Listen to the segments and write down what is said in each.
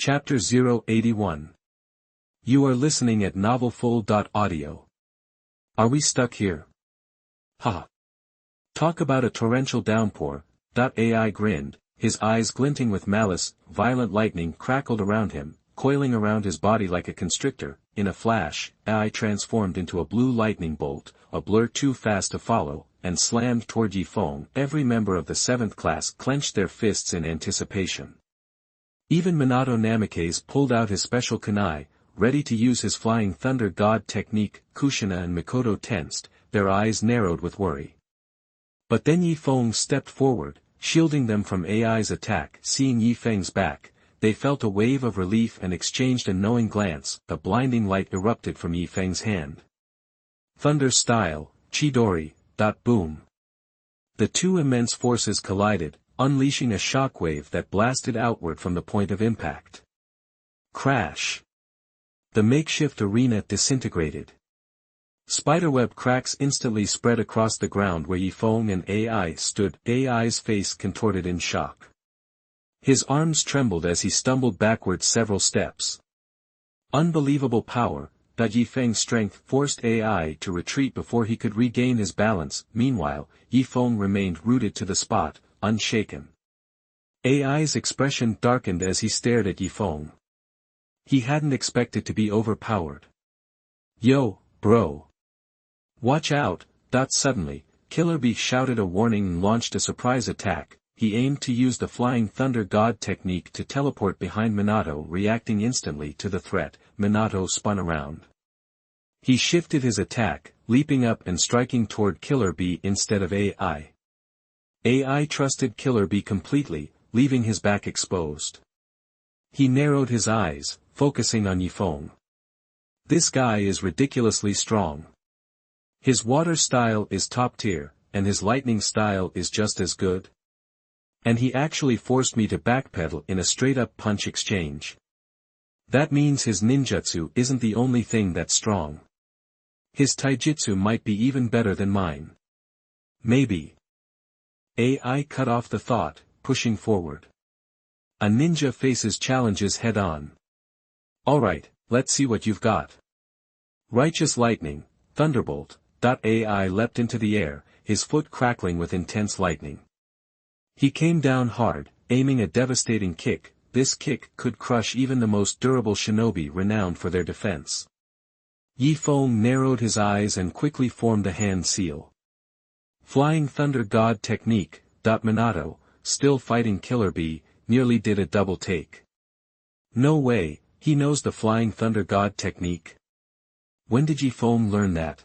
Chapter 081. You are listening at novelfull.audio. Are we stuck here? Ha! Talk about a torrential downpour. AI grinned, his eyes glinting with malice. Violent lightning crackled around him, coiling around his body like a constrictor. In a flash, AI transformed into a blue lightning bolt, a blur too fast to follow, and slammed toward Feng. Every member of the 7th class clenched their fists in anticipation. Even Minato Namikaze pulled out his special kunai, ready to use his flying thunder god technique. Kushina and Mikoto tensed, their eyes narrowed with worry. But then Feng stepped forward, shielding them from AI's attack. Seeing Feng's back, they felt a wave of relief and exchanged a knowing glance. A blinding light erupted from Feng's hand. Thunder style, Chidori. Boom. The two immense forces collided, unleashing a shockwave that blasted outward from the point of impact. Crash. The makeshift arena disintegrated. Spiderweb cracks instantly spread across the ground where Feng and AI stood. AI's face contorted in shock. His arms trembled as he stumbled backward several steps. Unbelievable power. Feng's strength forced AI to retreat before he could regain his balance. Meanwhile, Feng remained rooted to the spot, unshaken. AI's expression darkened as he stared at Feng. He hadn't expected to be overpowered. Yo, bro. Watch out. Suddenly, Killer Bee shouted a warning and launched a surprise attack. He aimed to use the flying thunder god technique to teleport behind Minato. Reacting instantly to the threat, Minato spun around. He shifted his attack, leaping up and striking toward Killer Bee instead of AI. AI trusted Killer Bee completely, leaving his back exposed. He narrowed his eyes, focusing on Feng. This guy is ridiculously strong. His water style is top tier, and his lightning style is just as good. And he actually forced me to backpedal in a straight-up punch exchange. That means his ninjutsu isn't the only thing that's strong. His taijutsu might be even better than mine. Maybe. AI cut off the thought, pushing forward. A ninja faces challenges head-on. Alright, let's see what you've got. Righteous lightning, thunderbolt. AI leapt into the air, his foot crackling with intense lightning. He came down hard, aiming a devastating kick. This kick could crush even the most durable shinobi renowned for their defense. Feng narrowed his eyes and quickly formed a hand seal. Flying Thunder God technique. Minato, still fighting Killer Bee, nearly did a double take. No way, he knows the Flying Thunder God technique. When did Feng learn that?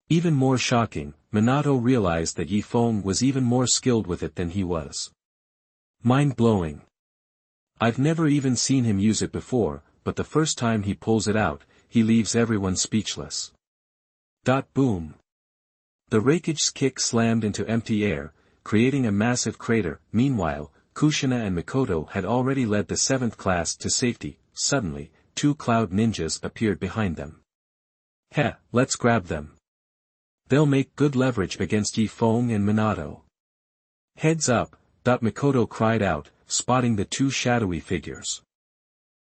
Even more shocking, Minato realized that Feng was even more skilled with it than he was. Mind-blowing. I've never even seen him use it before, but the first time he pulls it out, he leaves everyone speechless. Boom. The Raikage's kick slammed into empty air, creating a massive crater. Meanwhile, Kushina and Mikoto had already led the 7th class to safety. Suddenly, 2 cloud ninjas appeared behind them. Heh, let's grab them. They'll make good leverage against Feng and Minato. Heads up. Mikoto cried out, spotting the 2 shadowy figures.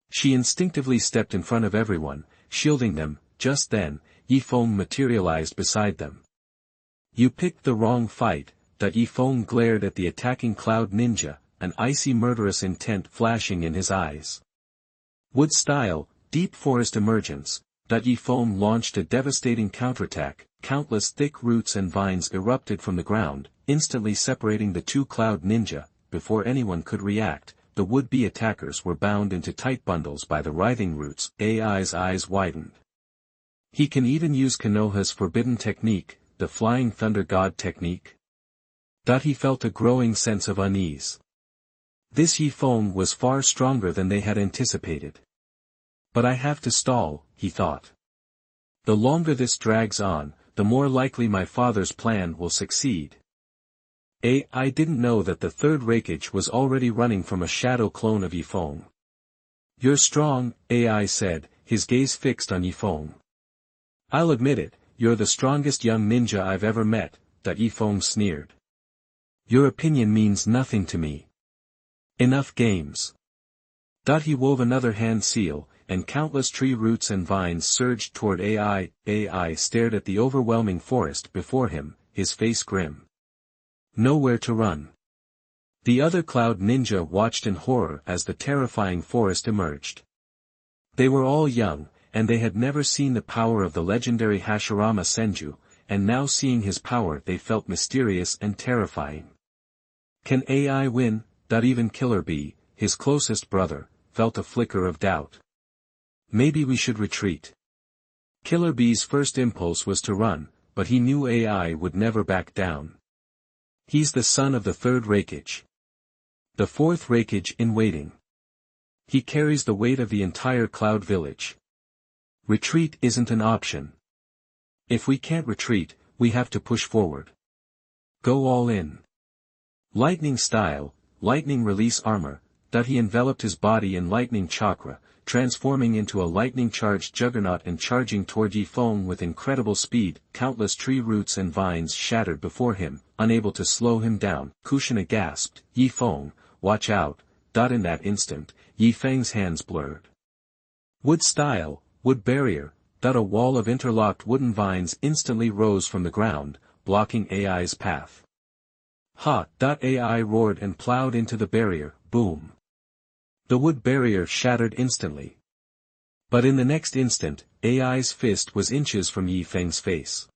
She instinctively stepped in front of everyone, shielding them. Just then, Feng materialized beside them. You picked the wrong fight. Feng glared at the attacking cloud ninja, an icy murderous intent flashing in his eyes. Wood style, deep forest emergence. Feng launched a devastating counterattack. Countless thick roots and vines erupted from the ground, instantly separating the 2 cloud ninja. Before anyone could react, the would-be attackers were bound into tight bundles by the writhing roots. AI's eyes widened. He can even use Konoha's forbidden technique, the Flying Thunder God technique. He felt a growing sense of unease. This Feng was far stronger than they had anticipated. But I have to stall, he thought. The longer this drags on, the more likely my father's plan will succeed. I didn't know that the 3rd Raikage was already running from a shadow clone of Feng. You're strong, AI said, his gaze fixed on Feng. I'll admit it, you're the strongest young ninja I've ever met. Feng sneered. Your opinion means nothing to me. Enough games. He wove another hand seal, and countless tree roots and vines surged toward AI. AI stared at the overwhelming forest before him, his face grim. Nowhere to run. The other cloud ninja watched in horror as the terrifying forest emerged. They were all young, and they had never seen the power of the legendary Hashirama Senju, and now seeing his power they felt mysterious and terrifying. Can AI win? Even Killer Bee, his closest brother, felt a flicker of doubt. Maybe we should retreat. Killer Bee's first impulse was to run, but he knew AI would never back down. He's the son of the third Hokage. The fourth Hokage in waiting. He carries the weight of the entire Cloud Village. Retreat isn't an option. If we can't retreat, we have to push forward. Go all in. Lightning style, lightning release armor, he enveloped his body in lightning chakra, transforming into a lightning-charged juggernaut and charging toward Yi Feng with incredible speed. Countless tree roots and vines shattered before him, unable to slow him down. Kushina gasped, "Yi Feng, watch out." In that instant, Yi Feng's hands blurred. Wood style, wood barrier, a wall of interlocked wooden vines instantly rose from the ground, blocking AI's path. Ha! AI roared and plowed into the barrier, boom. The wood barrier shattered instantly. But in the next instant, AI's fist was inches from Yi Feng's face.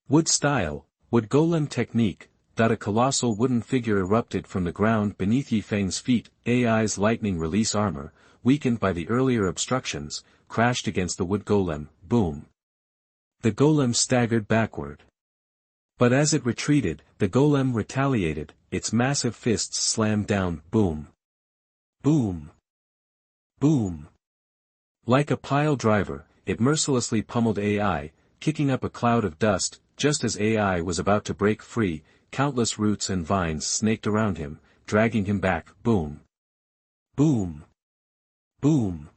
Wood style, wood golem technique, a colossal wooden figure erupted from the ground beneath Yi Feng's feet. AI's lightning release armor, weakened by the earlier obstructions, crashed against the wood golem, boom. The golem staggered backward. But as it retreated, the golem retaliated, its massive fists slammed down, boom. Boom. Boom. Like a pile driver, it mercilessly pummeled AI, kicking up a cloud of dust. Just as AI was about to break free, countless roots and vines snaked around him, dragging him back, boom. Boom. Boom.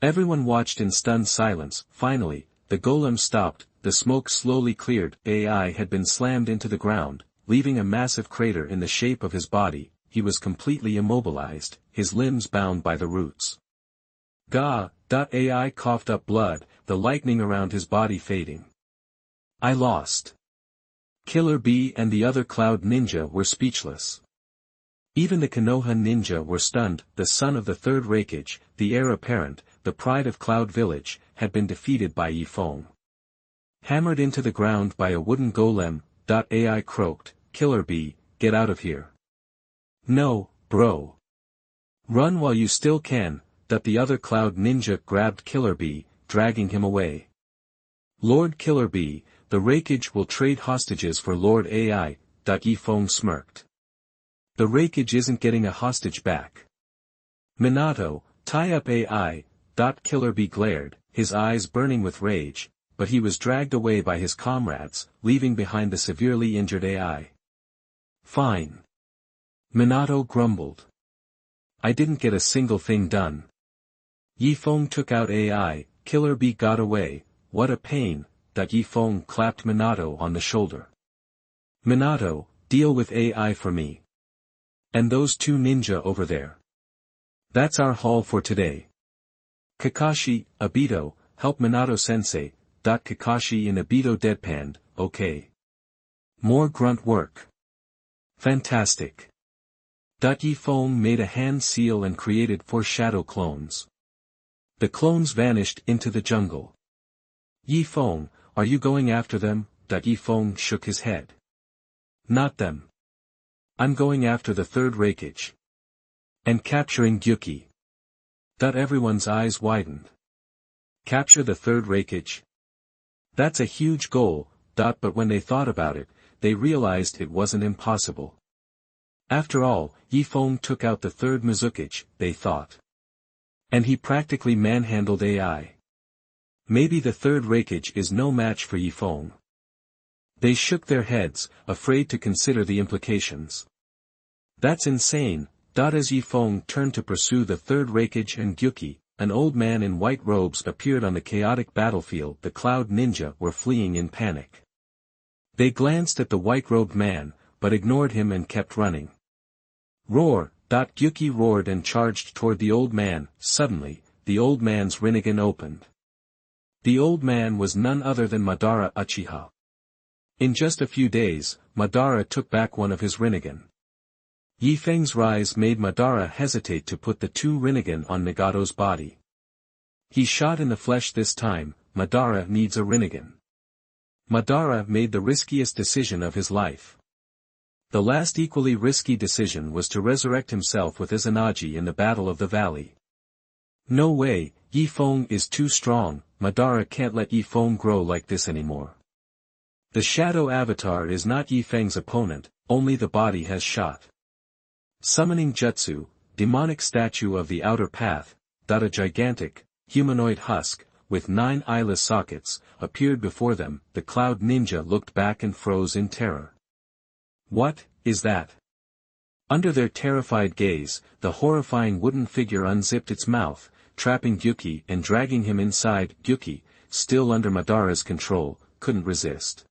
Everyone watched in stunned silence. Finally, the golem stopped, the smoke slowly cleared. AI had been slammed into the ground, leaving a massive crater in the shape of his body. He was completely immobilized, his limbs bound by the roots. Gah! AI coughed up blood, the lightning around his body fading. I lost. Killer Bee and the other cloud ninja were speechless. Even the Konoha ninja were stunned. The son of the third Hokage, the heir apparent, the pride of Cloud Village, had been defeated by Yi Feng. Hammered into the ground by a wooden golem. AI croaked, "Killer Bee, get out of here." "No, bro. Run while you still can." The other cloud ninja grabbed Killer Bee, dragging him away. "Lord Killer Bee, the Hokage will trade hostages for Lord AI." Yi Feng smirked. "The Hokage isn't getting a hostage back. Minato, tie up AI." Killer Bee glared, his eyes burning with rage, but he was dragged away by his comrades, leaving behind the severely injured AI. "Fine." Minato grumbled. "I didn't get a single thing done." Yi Feng took out AI, Killer Bee got away. "What a pain." Yi Feng clapped Minato on the shoulder. "Minato, deal with AI for me. And those two ninja over there. That's our haul for today. Kakashi, Obito, help Minato-sensei." Kakashi and Obito deadpanned, "Okay. More grunt work. Fantastic." Yi Feng made a hand seal and created 4 shadow clones. The clones vanished into the jungle. "Yi Feng, are you going after them?" Yi Feng shook his head. "Not them. I'm going after the third Hokage. And capturing Gyuki." Everyone's eyes widened. Capture the third Hokage? That's a huge goal. But when they thought about it, they realized it wasn't impossible. After all, Yi Feng took out the third Mizukage, they thought. And he practically manhandled AI. Maybe the third Hokage is no match for Yi Feng. They shook their heads, afraid to consider the implications. That's insane. As Yi Feng turned to pursue the third Hokage and Gyuki, an old man in white robes appeared on the chaotic battlefield. The cloud ninja were fleeing in panic. They glanced at the white-robed man, but ignored him and kept running. "Roar!" Gyuki roared and charged toward the old man. Suddenly, the old man's Rinnegan opened. The old man was none other than Madara Uchiha. In just a few days, Madara took back one of his Rinnegan. Yi Feng's rise made Madara hesitate to put the two Rinnegan on Nagato's body. He shot in the flesh this time. Madara needs a Rinnegan. Madara made the riskiest decision of his life. The last equally risky decision was to resurrect himself with Izanagi in the Battle of the Valley. No way, Yi Feng is too strong. Madara can't let Yi Feng grow like this anymore. The Shadow Avatar is not Yi Feng's opponent, only the body has shot. Summoning Jutsu, demonic statue of the outer path, a gigantic, humanoid husk, with 9 eyeless sockets, appeared before them. The Cloud Ninja looked back and froze in terror. What is that? Under their terrified gaze, the horrifying wooden figure unzipped its mouth, trapping Gyuki and dragging him inside. Gyuki, still under Madara's control, couldn't resist.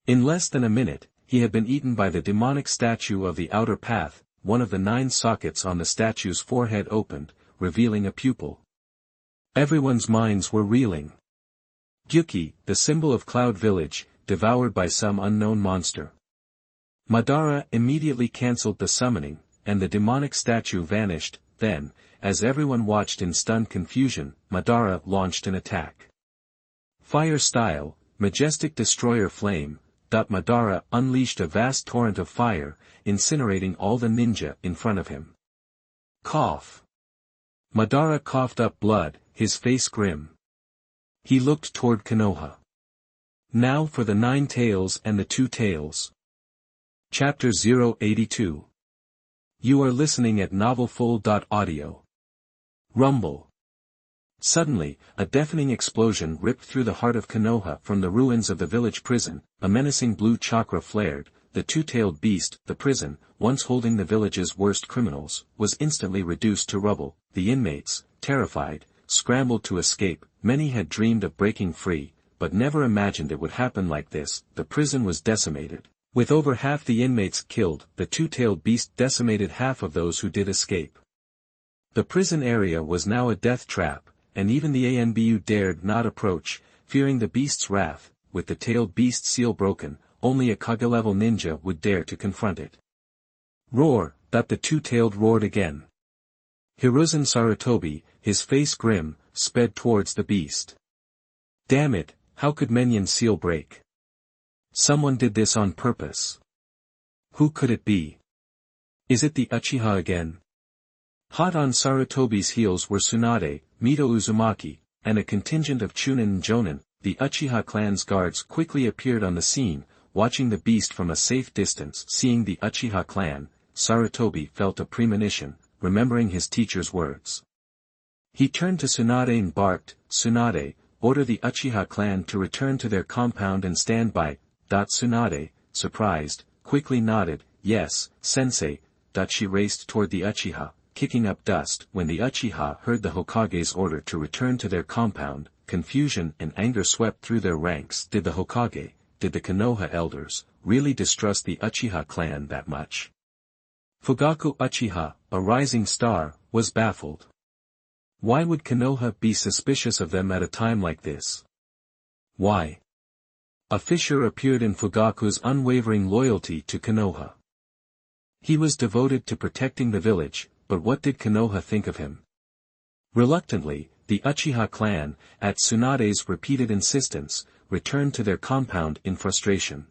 In less than a minute, he had been eaten by the demonic statue of the outer path. One of the 9 sockets on the statue's forehead opened, revealing a pupil. Everyone's minds were reeling. Gyuki, the symbol of Cloud Village, devoured by some unknown monster. Madara immediately cancelled the summoning, and the demonic statue vanished. Then, as everyone watched in stunned confusion, Madara launched an attack. Fire style, majestic destroyer flame. Madara unleashed a vast torrent of fire, incinerating all the ninja in front of him. Cough. Madara coughed up blood, his face grim. He looked toward Konoha. Now for the 9 tails and the 2 tails. Chapter 082. You are listening at novelfull.audio. Rumble. Suddenly, a deafening explosion ripped through the heart of Konoha from the ruins of the village prison. A menacing blue chakra flared. The two-tailed beast, the prison, once holding the village's worst criminals, was instantly reduced to rubble. The inmates, terrified, scrambled to escape. Many had dreamed of breaking free, but never imagined it would happen like this. The prison was decimated. With over half the inmates killed, the two-tailed beast decimated half of those who did escape. The prison area was now a death trap, and even the ANBU dared not approach, fearing the beast's wrath. With the tailed beast's seal broken, only a Kage-level ninja would dare to confront it. Roar! That the two-tailed roared again. Hiruzen Sarutobi, his face grim, sped towards the beast. Damn it, how could Menion's seal break? Someone did this on purpose. Who could it be? Is it the Uchiha again? Hot on Sarutobi's heels were Tsunade, Mito Uzumaki, and a contingent of Chunin and Jonin. The Uchiha clan's guards quickly appeared on the scene, watching the beast from a safe distance. Seeing the Uchiha clan, Sarutobi felt a premonition, remembering his teacher's words. He turned to Tsunade and barked, "Tsunade, order the Uchiha clan to return to their compound and stand by." Tsunade, surprised, quickly nodded, "Yes, sensei." She raced toward the Uchiha, kicking up dust. When the Uchiha heard the Hokage's order to return to their compound, confusion and anger swept through their ranks. Did the Hokage, did the Konoha elders, really distrust the Uchiha clan that much? Fugaku Uchiha, a rising star, was baffled. Why would Konoha be suspicious of them at a time like this? Why? A fissure appeared in Fugaku's unwavering loyalty to Konoha. He was devoted to protecting the village, but what did Konoha think of him? Reluctantly, the Uchiha clan, at Tsunade's repeated insistence, returned to their compound in frustration.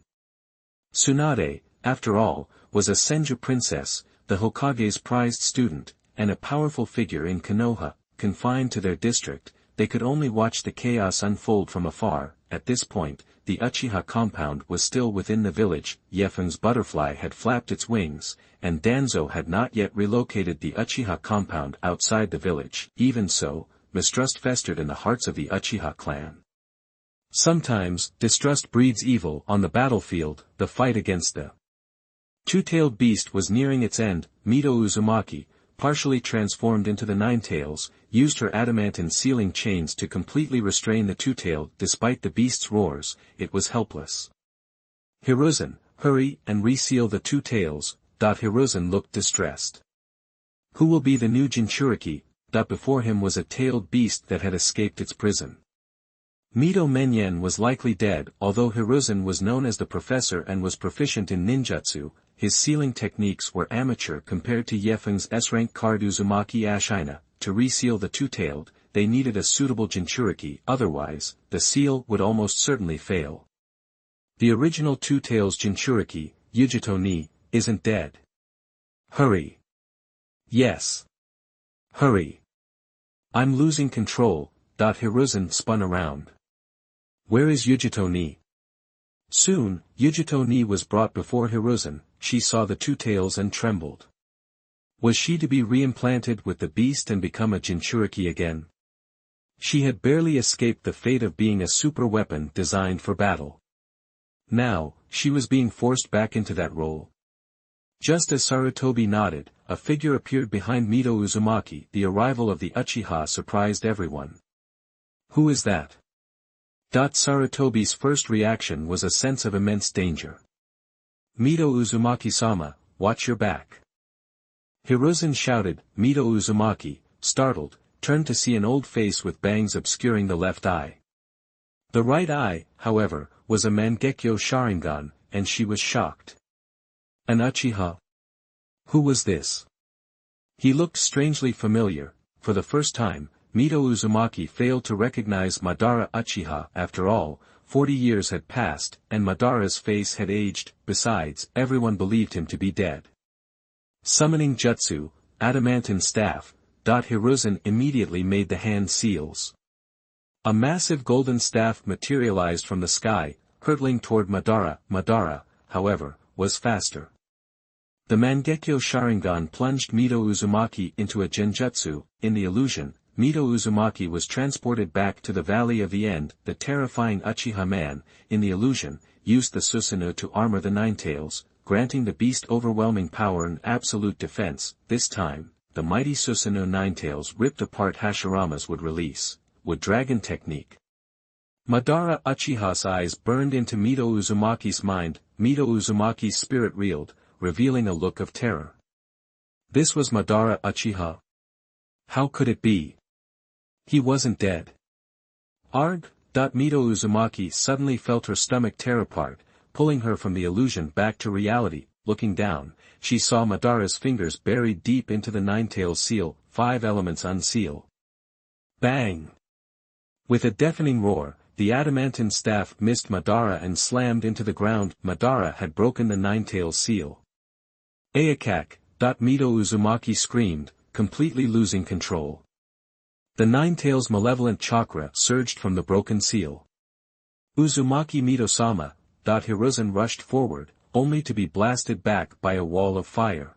Tsunade, after all, was a Senju princess, the Hokage's prized student, and a powerful figure in Konoha. Confined to their district, they could only watch the chaos unfold from afar. At this point, the Uchiha compound was still within the village. Yefen's butterfly had flapped its wings, and Danzo had not yet relocated the Uchiha compound outside the village. Even so, mistrust festered in the hearts of the Uchiha clan. Sometimes, distrust breeds evil. On the battlefield, the fight against the two-tailed beast was nearing its end. Mito Uzumaki, partially transformed into the Nine-Tails, used her adamantine sealing chains to completely restrain the two-tailed. Despite the beast's roars, it was helpless. Hiruzen, hurry and reseal the two-tails. Hiruzen looked distressed. Who will be the new Jinchuriki? Before him was a tailed beast that had escaped its prison. Mito Menyen was likely dead. Although Hiruzen was known as the professor and was proficient in ninjutsu, his sealing techniques were amateur compared to Yefeng's S-rank card Uzumaki Ashina. To reseal the two-tailed, they needed a suitable Jinchuriki, otherwise, the seal would almost certainly fail. The original two-tails Jinchuriki, Yujito-ni, isn't dead. Hurry. Yes. Hurry. I'm losing control. Hiruzen spun around. Where is Yujito-ni? Soon, Yujito-ni was brought before Hiruzen. She saw the two tails and trembled. Was she to be reimplanted with the beast and become a Jinchuriki again? She had barely escaped the fate of being a super weapon designed for battle. Now, she was being forced back into that role. Just as Sarutobi nodded, a figure appeared behind Mito Uzumaki. The arrival of the Uchiha surprised everyone. Who is that? Sarutobi's first reaction was a sense of immense danger. Mito Uzumaki-sama, watch your back. Hiruzen shouted. Mito Uzumaki, startled, turned to see an old face with bangs obscuring the left eye. The right eye, however, was a Mangekyo Sharingan, and she was shocked. An Uchiha? Who was this? He looked strangely familiar. For the first time, Mito Uzumaki failed to recognize Madara Uchiha. After all, 40 years had passed, and Madara's face had aged. Besides, everyone believed him to be dead. Summoning Jutsu, Adamantine Staff. Hiruzen immediately made the hand seals. A massive golden staff materialized from the sky, hurtling toward Madara. Madara, however, was faster. The Mangekyo Sharingan plunged Mito Uzumaki into a genjutsu. In the illusion, Mito Uzumaki was transported back to the Valley of the End. The terrifying Uchiha man, in the illusion, used the Susanoo to armor the Ninetails, granting the beast overwhelming power and absolute defense. This time, the mighty Susanoo Ninetails ripped apart Hashirama's wood release, wood dragon technique. Madara Uchiha's eyes burned into Mito Uzumaki's mind. Mito Uzumaki's spirit reeled, revealing a look of terror. This was Madara Uchiha? How could it be? He wasn't dead. Arg! Mito Uzumaki suddenly felt her stomach tear apart, pulling her from the illusion back to reality. Looking down, she saw Madara's fingers buried deep into the Ninetails seal. 5 elements unseal. Bang! With a deafening roar, the adamantine staff missed Madara and slammed into the ground. Madara had broken the Ninetails seal. Ayakak! Mito Uzumaki screamed, completely losing control. The Ninetails' malevolent chakra surged from the broken seal. Uzumaki Mito-sama! Hiruzen rushed forward, only to be blasted back by a wall of fire.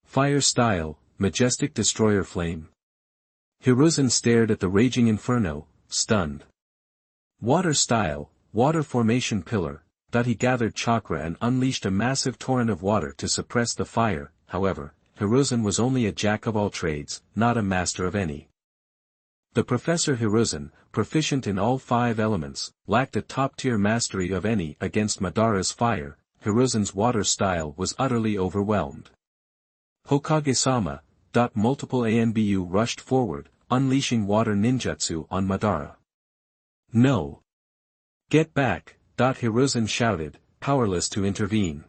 Fire style, majestic destroyer flame. Hiruzen stared at the raging inferno, stunned. Water style, water formation pillar. He gathered chakra and unleashed a massive torrent of water to suppress the fire. However, Hiruzen was only a jack of all trades, not a master of any. The Professor Hiruzen, proficient in all 5 elements, lacked a top-tier mastery of any against Madara's fire. Hiruzen's water style was utterly overwhelmed. Hokage-sama! Multiple ANBU rushed forward, unleashing water ninjutsu on Madara. No! Get back! Hiruzen shouted, powerless to intervene.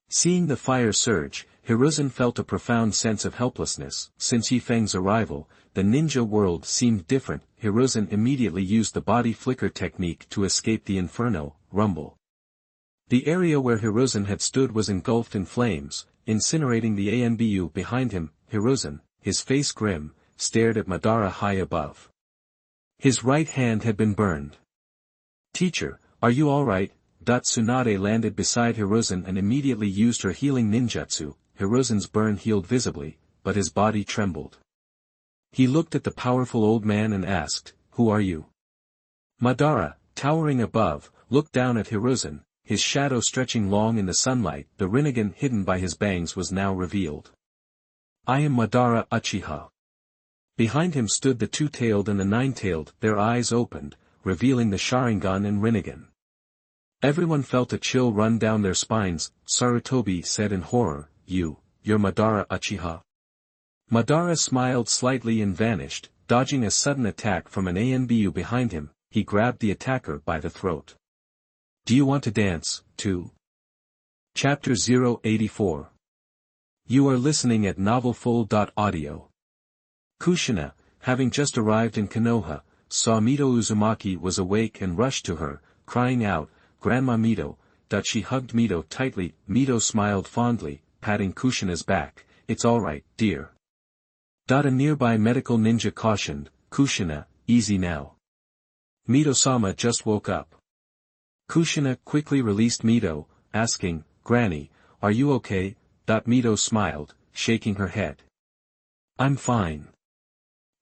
Seeing the fire surge, Hiruzen felt a profound sense of helplessness. Since Feng's arrival, the ninja world seemed different. Hiruzen immediately used the body flicker technique to escape the inferno, rumble. The area where Hiruzen had stood was engulfed in flames, incinerating the ANBU behind him. Hiruzen, his face grim, stared at Madara high above. His right hand had been burned. Teacher, are you alright? Tsunade landed beside Hiruzen and immediately used her healing ninjutsu. Hiruzen's burn healed visibly, but his body trembled. He looked at the powerful old man and asked, "Who are you?" Madara, towering above, looked down at Hiruzen, his shadow stretching long in the sunlight. The Rinnegan hidden by his bangs was now revealed. "I am Madara Uchiha." Behind him stood the two-tailed and the nine-tailed. Their eyes opened, revealing the Sharingan and Rinnegan. Everyone felt a chill run down their spines. Sarutobi said in horror, You're Madara Uchiha?" Madara smiled slightly and vanished, dodging a sudden attack from an ANBU behind him. He grabbed the attacker by the throat. Do you want to dance, too? Chapter 084. You are listening at novelfull.audio. Kushina, having just arrived in Konoha, saw Mito Uzumaki was awake and rushed to her, crying out, "Grandma Mito." She hugged Mito tightly. Mito smiled fondly, patting Kushina's back. "It's alright, dear." A nearby medical ninja cautioned, "Kushina, easy now. Mito-sama just woke up." Kushina quickly released Mito, asking, "Granny, are you okay?" Mito smiled, shaking her head. "I'm fine."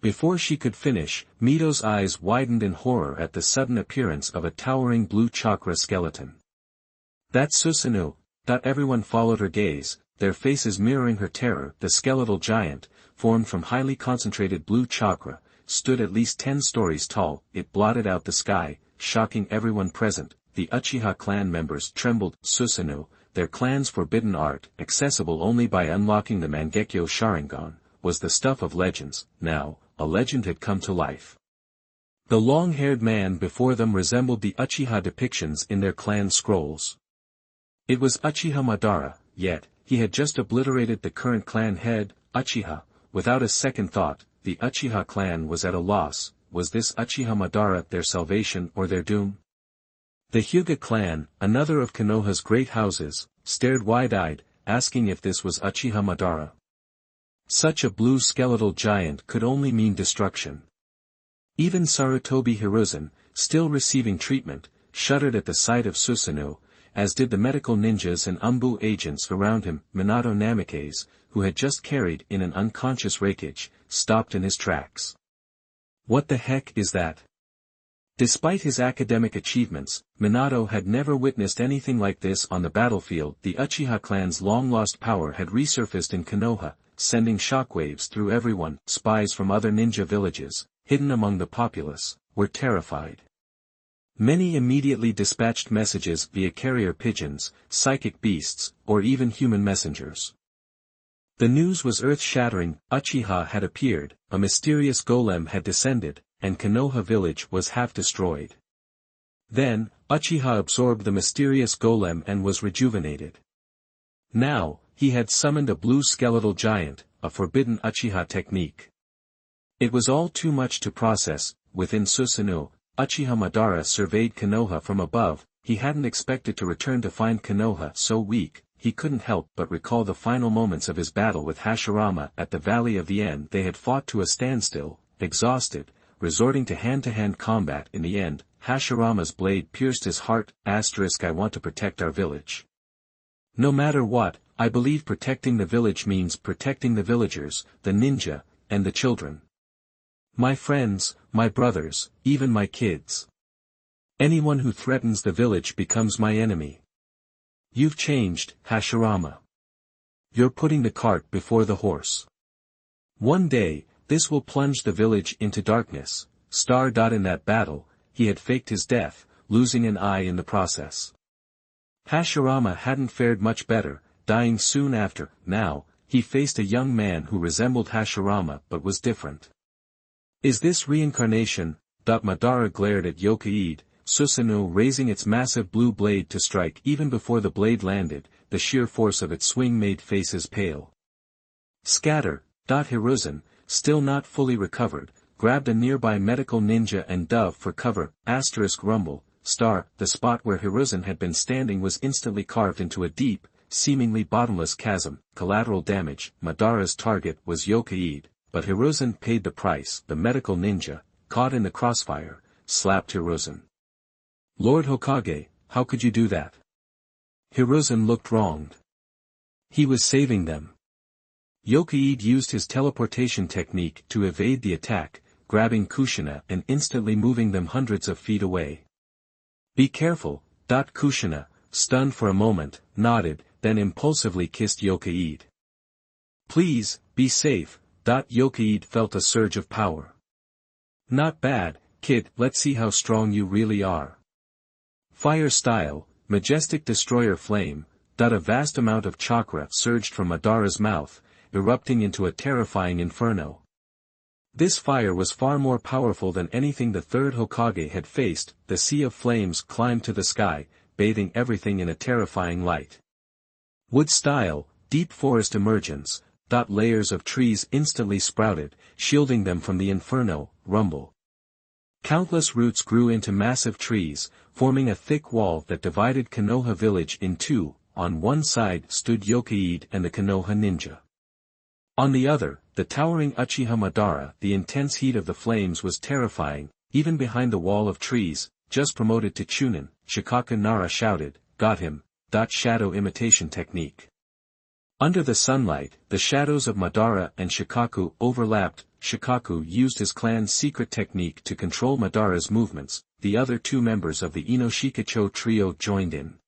Before she could finish, Mito's eyes widened in horror at the sudden appearance of a towering blue chakra skeleton. "That's Susanoo." Everyone followed her gaze, their faces mirroring her terror. The skeletal giant, formed from highly concentrated blue chakra, stood at least 10 stories tall. It blotted out the sky, shocking everyone present. The Uchiha clan members trembled. Susanoo, their clan's forbidden art, accessible only by unlocking the Mangekyo Sharingan, was the stuff of legends. Now, a legend had come to life. The long-haired man before them resembled the Uchiha depictions in their clan scrolls. It was Uchiha Madara, yet, he had just obliterated the current clan head, Uchiha. Without a second thought, the Uchiha clan was at a loss. Was this Uchiha Madara their salvation or their doom? The Hyuga clan, another of Konoha's great houses, stared wide-eyed, asking if this was Uchiha Madara. Such a blue skeletal giant could only mean destruction. Even Sarutobi Hiruzen, still receiving treatment, shuddered at the sight of Susanoo, as did the medical ninjas and Umbu agents around him. Minato Namikaze, who had just carried in an unconscious Reikage, stopped in his tracks. What the heck is that? Despite his academic achievements, Minato had never witnessed anything like this on the battlefield. The Uchiha clan's long-lost power had resurfaced in Konoha, sending shockwaves through everyone. Spies from other ninja villages, hidden among the populace, were terrified. Many immediately dispatched messages via carrier pigeons, psychic beasts, or even human messengers. The news was earth-shattering. Uchiha had appeared, a mysterious golem had descended, and Konoha Village was half destroyed. Then, Uchiha absorbed the mysterious golem and was rejuvenated. Now, he had summoned a blue skeletal giant, a forbidden Uchiha technique. It was all too much to process. Within Susanoo, Uchiha Madara surveyed Konoha from above. He hadn't expected to return to find Konoha so weak. He couldn't help but recall the final moments of his battle with Hashirama at the Valley of the End. They had fought to a standstill, exhausted, resorting to hand-to-hand combat. In the end, Hashirama's blade pierced his heart. *I want to protect our village. No matter what, I believe protecting the village means protecting the villagers, the ninja, and the children. My friends, my brothers, even my kids. Anyone who threatens the village becomes my enemy. You've changed, Hashirama. You're putting the cart before the horse. One day, this will plunge the village into darkness. In that battle, he had faked his death, losing an eye in the process. Hashirama hadn't fared much better, dying soon after. Now, he faced a young man who resembled Hashirama but was different. Is this reincarnation? Madara glared at Yokaide, Susanoo raising its massive blue blade to strike. Even before the blade landed, the sheer force of its swing made faces pale. Scatter. Hiruzen, still not fully recovered, grabbed a nearby medical ninja and dove for cover. Rumble. The spot where Hiruzen had been standing was instantly carved into a deep, seemingly bottomless chasm. Collateral damage. Madara's target was Yokaide, but Hiruzen paid the price. The medical ninja, caught in the crossfire, slapped Hiruzen. Lord Hokage, how could you do that? Hiruzen looked wronged. He was saving them. Yokaide used his teleportation technique to evade the attack, grabbing Kushina and instantly moving them hundreds of feet away. Be careful. Kushina, stunned for a moment, nodded, then impulsively kissed Yokaide. Please, be safe. Yokaide felt a surge of power. Not bad, kid, let's see how strong you really are. Fire style, majestic destroyer flame. A vast amount of chakra surged from Madara's mouth, erupting into a terrifying inferno. This fire was far more powerful than anything the third Hokage had faced. The sea of flames climbed to the sky, bathing everything in a terrifying light. Wood-style, deep forest emergence. Layers of trees instantly sprouted, shielding them from the inferno. Rumble. Countless roots grew into massive trees, forming a thick wall that divided Konoha Village in two. On one side stood Hokage and the Konoha ninja. On the other, the towering Uchiha Madara. The intense heat of the flames was terrifying, even behind the wall of trees. Just promoted to Chunin, Shikaku Nara shouted, "Got him." Shadow imitation technique. Under the sunlight, the shadows of Madara and Shikaku overlapped. Shikaku used his clan's secret technique to control Madara's movements. The other two members of the Inoshikacho trio joined in.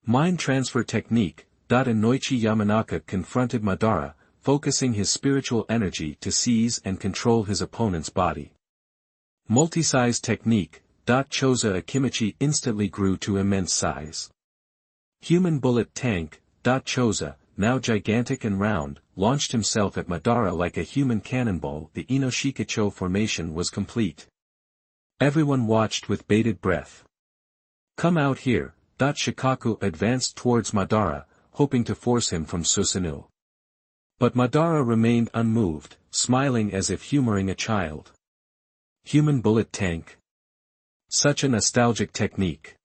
Mind transfer technique. Inoichi Yamanaka confronted Madara, focusing his spiritual energy to seize and control his opponent's body. Multi-size technique. Choza Akimichi instantly grew to immense size. Human bullet tank. Choza, now gigantic and round, launched himself at Madara like a human cannonball. The Inoshikacho formation was complete. Everyone watched with bated breath. "Come out here." Shikaku advanced towards Madara, hoping to force him from Susanoo. But Madara remained unmoved, smiling as if humoring a child. Human bullet tank. Such a nostalgic technique.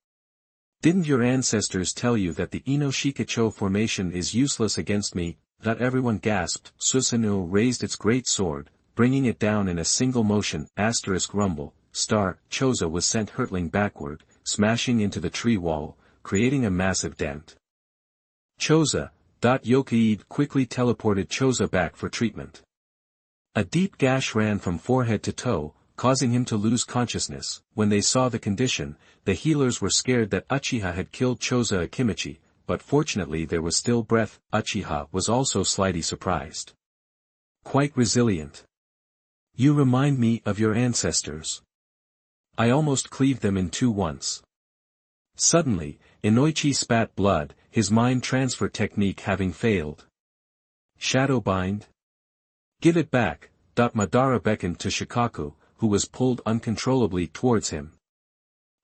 Didn't your ancestors tell you that the Inoshikacho formation is useless against me? Everyone gasped. Susanoo raised its great sword, bringing it down in a single motion. Rumble. Choza was sent hurtling backward, smashing into the tree wall, creating a massive dent. Choza. Hokage quickly teleported Choza back for treatment. A deep gash ran from forehead to toe, causing him to lose consciousness. When they saw the condition, the healers were scared that Uchiha had killed Choza Akimichi, but fortunately there was still breath. Uchiha was also slightly surprised. Quite resilient. You remind me of your ancestors. I almost cleaved them in two once. Suddenly, Inoichi spat blood, his mind transfer technique having failed. Shadow bind? Give it back. Madara beckoned to Shikaku, who was pulled uncontrollably towards him.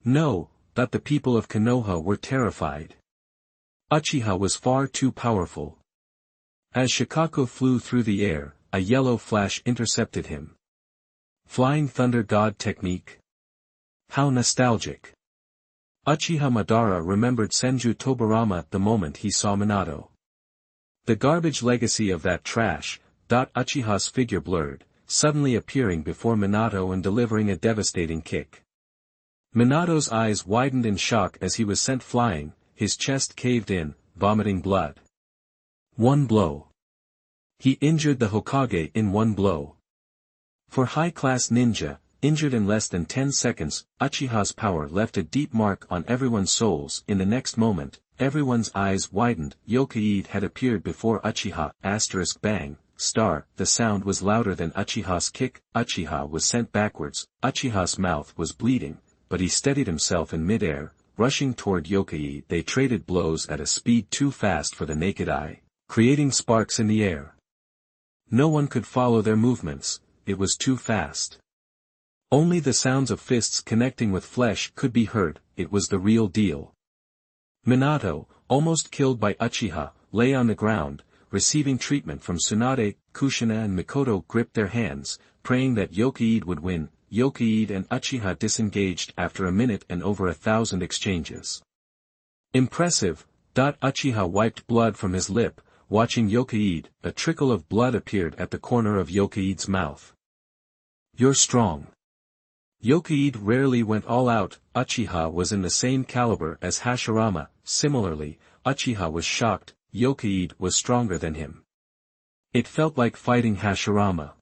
No. The people of Konoha were terrified. Uchiha was far too powerful. As Shikaku flew through the air, a yellow flash intercepted him. Flying Thunder God technique? How nostalgic. Uchiha Madara remembered Senju Tobirama the moment he saw Minato. The garbage legacy of that trash. Uchiha's figure blurred, suddenly appearing before Minato and delivering a devastating kick. Minato's eyes widened in shock as he was sent flying, his chest caved in, vomiting blood. One blow. He injured the Hokage in one blow. For high-class ninja, injured in less than 10 seconds, Uchiha's power left a deep mark on everyone's souls. In the next moment, everyone's eyes widened. Hokage had appeared before Uchiha. Bang. The sound was louder than Uchiha's kick. Uchiha was sent backwards. Uchiha's mouth was bleeding, but he steadied himself in mid-air, rushing toward Hokage. They traded blows at a speed too fast for the naked eye, creating sparks in the air. No one could follow their movements, it was too fast. Only the sounds of fists connecting with flesh could be heard. It was the real deal. Minato, almost killed by Uchiha, lay on the ground, receiving treatment from Tsunade. Kushina and Mikoto gripped their hands, praying that Hokage would win. Hokage and Uchiha disengaged after a minute and over 1,000 exchanges. Impressive. Uchiha wiped blood from his lip, watching Hokage. A trickle of blood appeared at the corner of Hokage's mouth. You're strong. Hokage rarely went all out. Uchiha was in the same caliber as Hashirama. Similarly, Uchiha was shocked. Hokage was stronger than him. It felt like fighting Hashirama.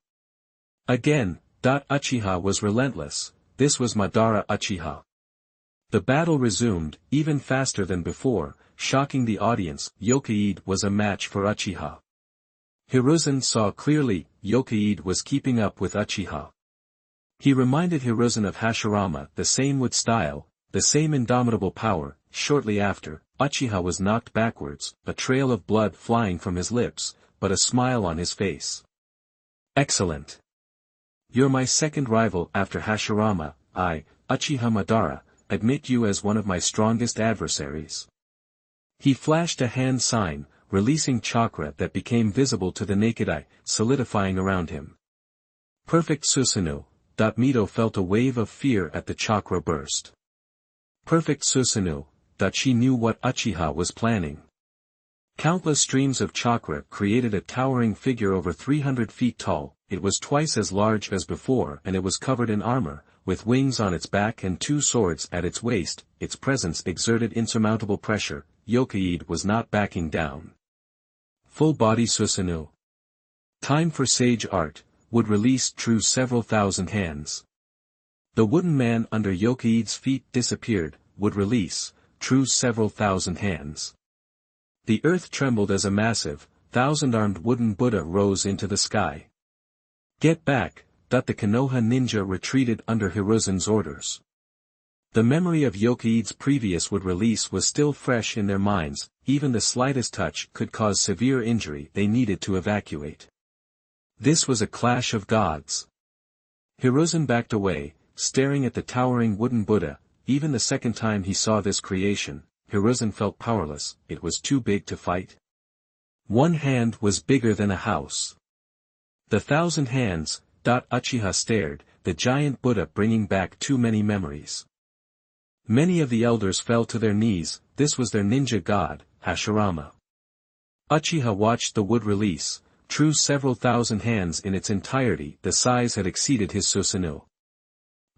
Again, Uchiha was relentless. This was Madara Uchiha. The battle resumed, even faster than before, shocking the audience. Hokage was a match for Uchiha. Hiruzen saw clearly, Hokage was keeping up with Uchiha. He reminded Hiruzen of Hashirama, the same wood style, the same indomitable power. Shortly after, Uchiha was knocked backwards, a trail of blood flying from his lips, but a smile on his face. Excellent. You're my second rival after Hashirama. I, Uchiha Madara, admit you as one of my strongest adversaries. He flashed a hand sign, releasing chakra that became visible to the naked eye, solidifying around him. Perfect Susanoo. Mito felt a wave of fear at the chakra burst. Perfect Susanoo. She knew what Uchiha was planning. Countless streams of chakra created a towering figure over 300 feet tall. It was twice as large as before and it was covered in armor, with wings on its back and 2 swords at its waist. Its presence exerted insurmountable pressure. Hokage was not backing down. Full body Susanoo. Time for sage art, would release true several thousand hands. The wooden man under Hokage's feet disappeared, would release, true several thousand hands. The earth trembled as a massive, 1,000-armed wooden Buddha rose into the sky. Get back, the Konoha ninja retreated under Hiruzen's orders. The memory of Hokage's previous would release was still fresh in their minds. Even the slightest touch could cause severe injury. They needed to evacuate. This was a clash of gods. Hiruzen backed away, staring at the towering wooden Buddha. Even the second time he saw this creation, Hiruzen felt powerless. It was too big to fight. One hand was bigger than a house. The 1,000 hands. Uchiha stared, the giant Buddha bringing back too many memories. Many of the elders fell to their knees. This was their ninja god, Hashirama. Uchiha watched the wood release, true several thousand hands in its entirety. The size had exceeded his Susanoo.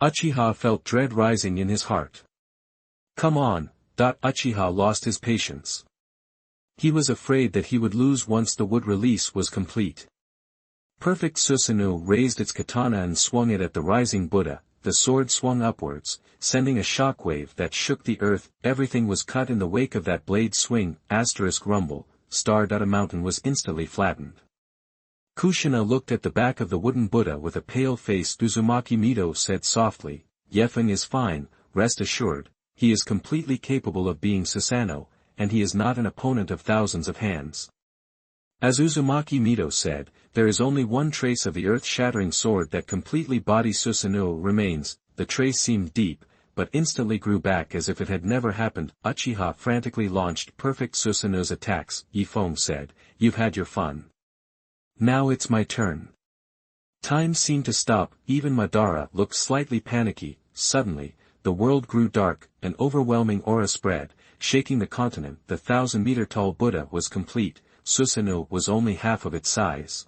Uchiha felt dread rising in his heart. Come on. Uchiha lost his patience. He was afraid that he would lose once the wood release was complete. Perfect Susanoo raised its katana and swung it at the rising Buddha. The sword swung upwards, sending a shockwave that shook the earth. Everything was cut in the wake of that blade swing. Rumble. A mountain was instantly flattened. Kushina looked at the back of the wooden Buddha with a pale face. Uzumaki Mito said softly, Feng is fine, rest assured. He is completely capable of being Susanoo, and he is not an opponent of thousands of hands. As Uzumaki Mito said, there is only one trace of the earth-shattering sword that completely body Susanoo remains. The trace seemed deep, but instantly grew back as if it had never happened. Uchiha frantically launched perfect Susanoo's attacks. Feng said, you've had your fun. Now it's my turn. Time seemed to stop. Even Madara looked slightly panicky. Suddenly, the world grew dark. An overwhelming aura spread, shaking the continent. The 1,000-meter-tall Buddha was complete. Susanoo was only half of its size.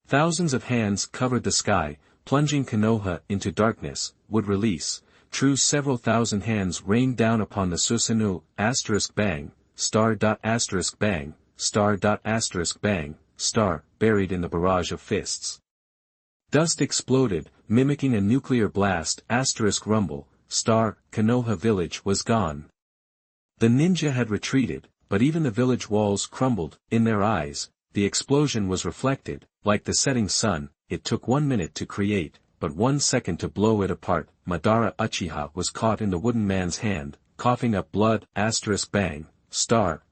Thousands of hands covered the sky, plunging Konoha into darkness. Would release, true several thousand hands rained down upon the Susanoo. Bang, bang, bang, buried in the barrage of fists. Dust exploded, mimicking a nuclear blast. Rumble, Konoha Village was gone. The ninja had retreated, but even the village walls crumbled. In their eyes, the explosion was reflected. Like the setting sun, it took 1 minute to create, but 1 second to blow it apart. Madara Uchiha was caught in the wooden man's hand, coughing up blood. Bang,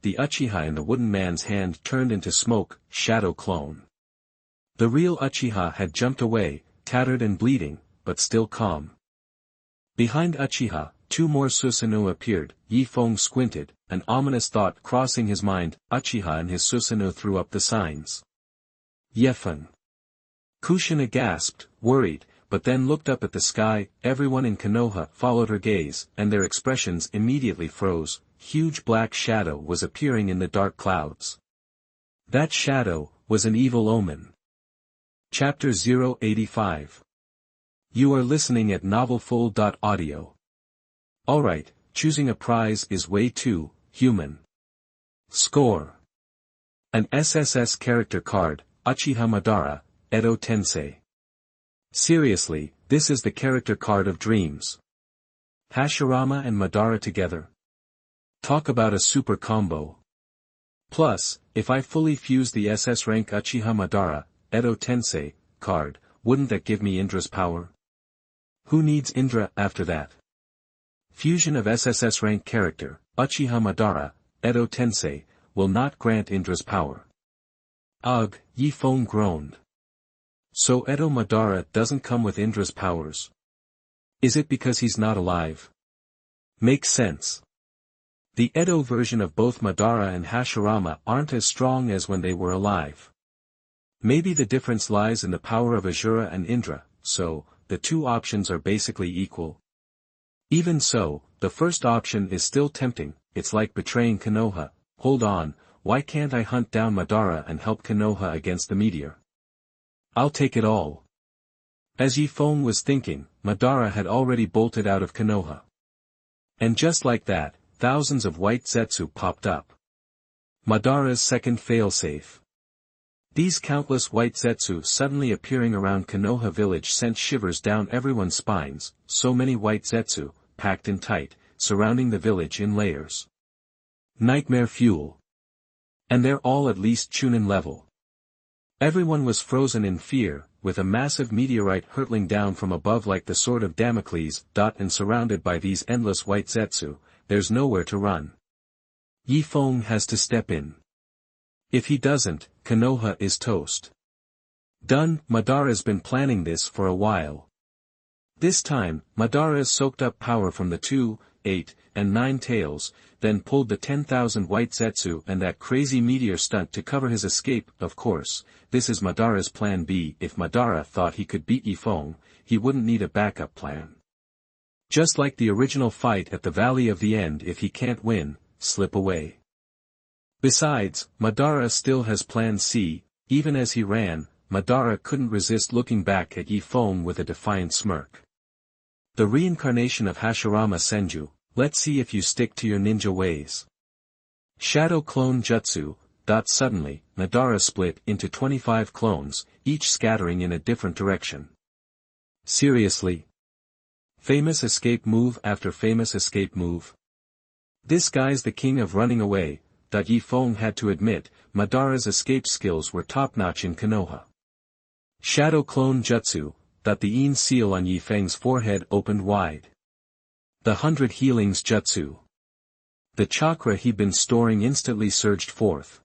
the Uchiha in the wooden man's hand turned into smoke. Shadow clone. The real Uchiha had jumped away, tattered and bleeding, but still calm. Behind Uchiha, 2 more Susanoo appeared. Feng squinted, an ominous thought crossing his mind. Uchiha and his Susanoo threw up the signs. Feng. Kushina gasped, worried, but then looked up at the sky. Everyone in Konoha followed her gaze, and their expressions immediately froze. Huge black shadow was appearing in the dark clouds. That shadow was an evil omen. Chapter 085. You are listening at novelfull.audio. Alright, choosing a prize is way too human. Score. An SSS character card, Uchiha Madara, Edo Tensei. Seriously, this is the character card of dreams. Hashirama and Madara together. Talk about a super combo. Plus, if I fully fuse the SS rank Uchiha Madara, Edo Tensei, card, wouldn't that give me Indra's power? Who needs Indra after that? Fusion of SSS rank character, Uchiha Madara, Edo Tensei, will not grant Indra's power. Ugh, Yi Feng groaned. So Edo Madara doesn't come with Indra's powers. Is it because he's not alive? Makes sense. The Edo version of both Madara and Hashirama aren't as strong as when they were alive. Maybe the difference lies in the power of Asura and Indra, so, the two options are basically equal. Even so, the first option is still tempting. It's like betraying Konoha. Hold on, why can't I hunt down Madara and help Konoha against the meteor? I'll take it all. As Yi Feng was thinking, Madara had already bolted out of Konoha. And just like that, thousands of white Zetsu popped up. Madara's second failsafe. These countless white Zetsu suddenly appearing around Konoha Village sent shivers down everyone's spines, so many white Zetsu, packed in tight, surrounding the village in layers. Nightmare fuel. And they're all at least Chunin level. Everyone was frozen in fear, with a massive meteorite hurtling down from above like the sword of Damocles, and surrounded by these endless white Zetsu, there's nowhere to run. Yi Feng has to step in. If he doesn't, Konoha is toast. Done. Madara's been planning this for a while. This time, Madara soaked up power from the 2, 8, and 9 tails, then pulled the 10,000 white Zetsu and that crazy meteor stunt to cover his escape. Of course, this is Madara's plan B. If Madara thought he could beat Yi Feng, he wouldn't need a backup plan. Just like the original fight at the Valley of the End, if he can't win, slip away. Besides, Madara still has plan C. Even as he ran, Madara couldn't resist looking back at Yi Feng with a defiant smirk. The reincarnation of Hashirama Senju, let's see if you stick to your ninja ways. Shadow Clone Jutsu. Suddenly, Madara split into 25 clones, each scattering in a different direction. Seriously? Famous escape move after famous escape move. This guy's the king of running away. Yi Feng had to admit, Madara's escape skills were top-notch in Konoha. Shadow Clone Jutsu. The Yin seal on Yi Feng's forehead opened wide. The 100 Healings Jutsu. The chakra he'd been storing instantly surged forth.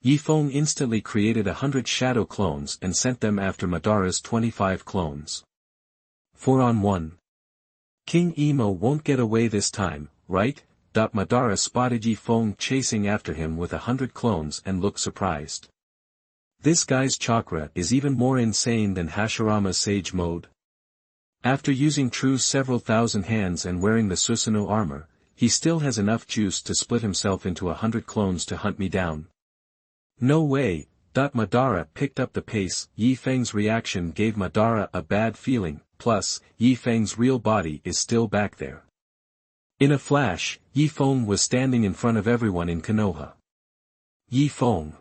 Yi Feng instantly created 100 shadow clones and sent them after Madara's 25 clones. 4-on-1. King Emo won't get away this time, right? Madara spotted Yi Feng chasing after him with 100 clones and looked surprised. This guy's chakra is even more insane than Hashirama's Sage Mode. After using True's several thousand hands and wearing the Susanoo armor, he still has enough juice to split himself into 100 clones to hunt me down. No way. Madara picked up the pace. Yi Feng's reaction gave Madara a bad feeling, plus, Yi Feng's real body is still back there. In a flash, Yi Feng was standing in front of everyone in Konoha. Yi Feng.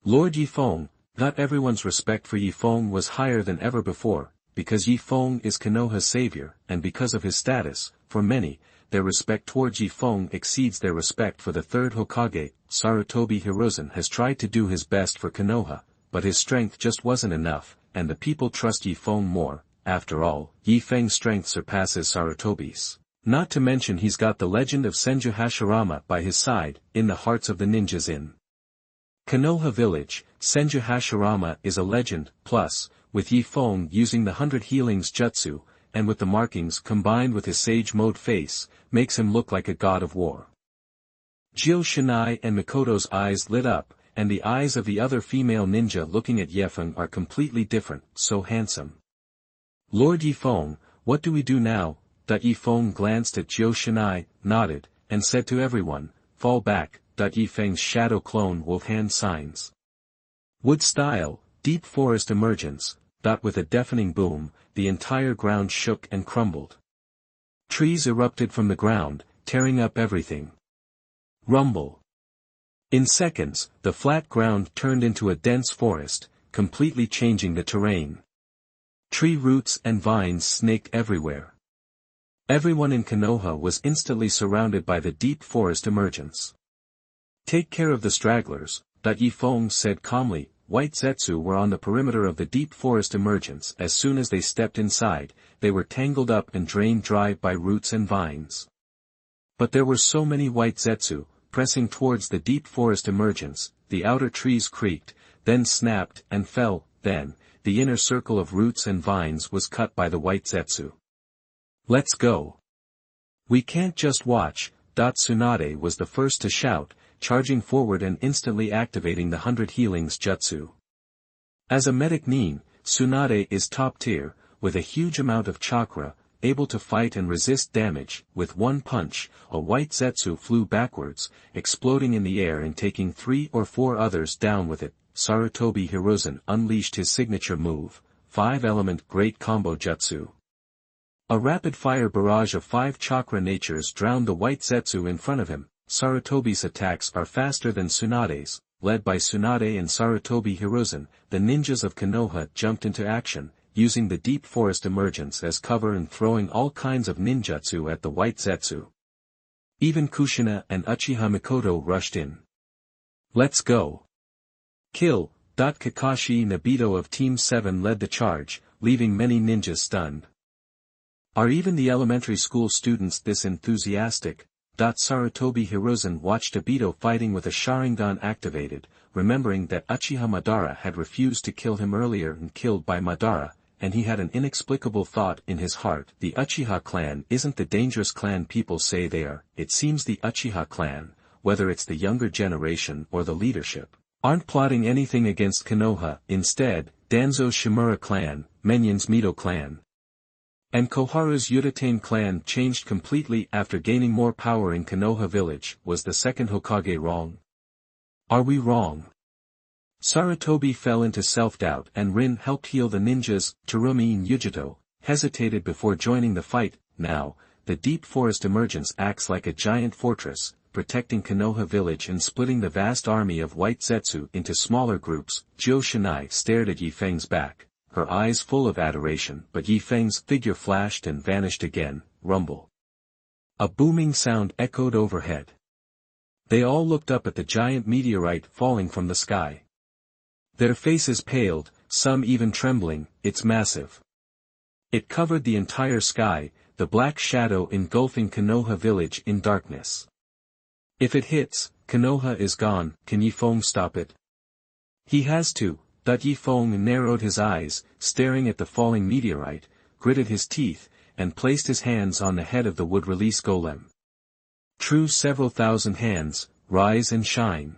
Lord Yi Feng. Everyone's respect for Yi Feng was higher than ever before, because Yi Feng is Konoha's savior, and because of his status, for many, their respect towards Yi Feng exceeds their respect for the third Hokage. Sarutobi Hiruzen has tried to do his best for Konoha, but his strength just wasn't enough, and the people trust Yi Feng more. After all, Yi Feng's strength surpasses Sarutobi's. Not to mention he's got the legend of Senju Hashirama by his side, in the hearts of the ninjas in Konoha Village. Senju Hashirama is a legend, plus, with Yi Feng using the 100 Healings Jutsu, and with the markings combined with his Sage Mode face, makes him look like a god of war. Jio Shinai and Mikoto's eyes lit up, and the eyes of the other female ninja looking at Yi Feng are completely different, so handsome. Lord Yi Feng, what do we do now? Yi Feng glanced at Jio Shinai, nodded, and said to everyone, fall back. Yi Feng's shadow clone wolf hand signs. Wood style, deep forest emergence. With a deafening boom, the entire ground shook and crumbled. Trees erupted from the ground, tearing up everything. Rumble. In seconds, the flat ground turned into a dense forest, completely changing the terrain. Tree roots and vines snaked everywhere. Everyone in Konoha was instantly surrounded by the deep forest emergence. Take care of the stragglers, Yi Feng said calmly. White Zetsu were on the perimeter of the deep forest emergence. As soon as they stepped inside, they were tangled up and drained dry by roots and vines. But there were so many white Zetsu, pressing towards the deep forest emergence, the outer trees creaked, then snapped and fell, then, the inner circle of roots and vines was cut by the white Zetsu. Let's go. We can't just watch. Tsunade was the first to shout, charging forward and instantly activating the 100 healings jutsu. As a medic nin, Tsunade is top tier, with a huge amount of chakra, able to fight and resist damage. With one punch, a white Zetsu flew backwards, exploding in the air and taking 3 or 4 others down with it. Sarutobi Hiruzen unleashed his signature move, 5-element Great Combo Jutsu. A rapid-fire barrage of 5 chakra natures drowned the white Zetsu in front of him. Sarutobi's attacks are faster than Tsunade's. Led by Tsunade and Sarutobi Hiruzen, the ninjas of Konoha jumped into action, using the deep forest emergence as cover and throwing all kinds of ninjutsu at the white Zetsu. Even Kushina and Uchiha Mikoto rushed in. Let's go. Kill. Kakashi Nobito of Team 7 led the charge, leaving many ninjas stunned. Are even the elementary school students this enthusiastic? Sarutobi Hiruzen watched Obito fighting with a Sharingan activated, remembering that Uchiha Madara had refused to kill him earlier and killed by Madara, and he had an inexplicable thought in his heart. The Uchiha clan isn't the dangerous clan people say they are. It seems the Uchiha clan, whether it's the younger generation or the leadership, aren't plotting anything against Konoha. Instead, Danzo's Shimura clan, Menion's Mito clan, and Koharu's Yudatane clan changed completely after gaining more power in Konoha Village. Was the second Hokage wrong? Are we wrong? Sarutobi fell into self-doubt and Rin helped heal the ninjas. Terumi and Yujito hesitated before joining the fight. Now, the deep forest emergence acts like a giant fortress, protecting Konoha Village and splitting the vast army of white Zetsu into smaller groups. Zhou Shinai stared at Yi Feng's back, her eyes full of adoration, but Yi Feng's figure flashed and vanished again. Rumble. A booming sound echoed overhead. They all looked up at the giant meteorite falling from the sky. Their faces paled, some even trembling. It's massive. It covered the entire sky, the black shadow engulfing Konoha Village in darkness. If it hits, Konoha is gone. Can Yi Feng stop it? He has to. Yi Feng narrowed his eyes, staring at the falling meteorite, gritted his teeth, and placed his hands on the head of the wood-release golem. True, several thousand hands, rise and shine.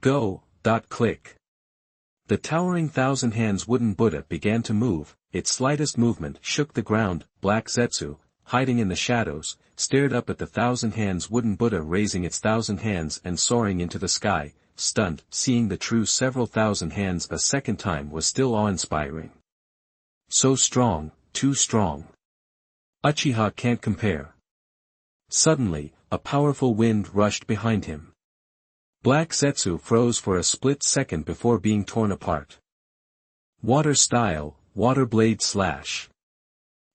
Go. Click. The towering thousand hands wooden Buddha began to move. Its slightest movement shook the ground. Black Zetsu, hiding in the shadows, stared up at the thousand hands wooden Buddha raising its thousand hands and soaring into the sky. Stunned, seeing the true several thousand hands a second time was still awe-inspiring. So strong, too strong. Uchiha can't compare. Suddenly, a powerful wind rushed behind him. Black Zetsu froze for a split second before being torn apart. Water style, water blade slash.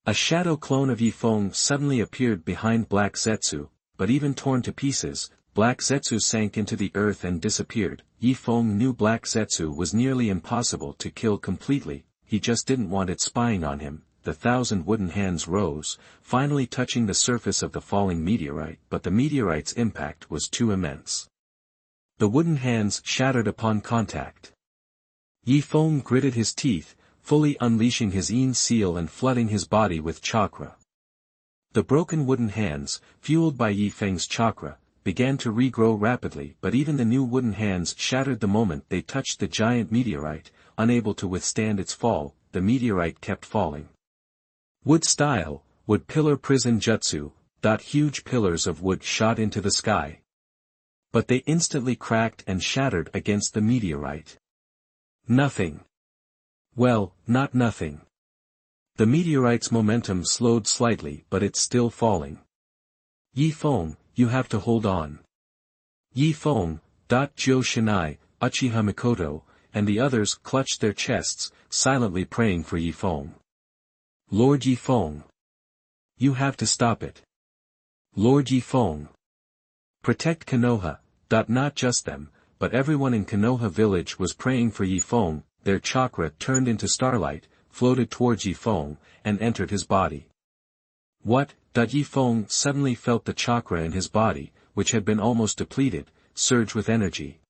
A shadow clone of Yi Feng suddenly appeared behind Black Zetsu, but even torn to pieces, Black Zetsu sank into the earth and disappeared. Yi Feng knew Black Zetsu was nearly impossible to kill completely, he just didn't want it spying on him. The thousand wooden hands rose, finally touching the surface of the falling meteorite, but the meteorite's impact was too immense. The wooden hands shattered upon contact. Yi Feng gritted his teeth, fully unleashing his Yin seal and flooding his body with chakra. The broken wooden hands, fueled by Yi Feng's chakra, began to regrow rapidly, but even the new wooden hands shattered the moment they touched the giant meteorite. Unable to withstand its fall, the meteorite kept falling. Wood style, wood pillar prison jutsu. Huge pillars of wood shot into the sky. But they instantly cracked and shattered against the meteorite. Nothing. Well, not nothing. The meteorite's momentum slowed slightly, but it's still falling. Yi Feng, you have to hold on. Yi Feng. Zhou Shinai, Uchiha Mikoto, and the others clutched their chests, silently praying for Yi Feng. Lord Yi Feng. You have to stop it. Lord Yi Feng. Protect Konoha. Not just them, but everyone in Konoha Village was praying for Yi Feng. Their chakra turned into starlight, floated towards Yi Feng, and entered his body. What? Yi Feng suddenly felt the chakra in his body, which had been almost depleted, surge with energy.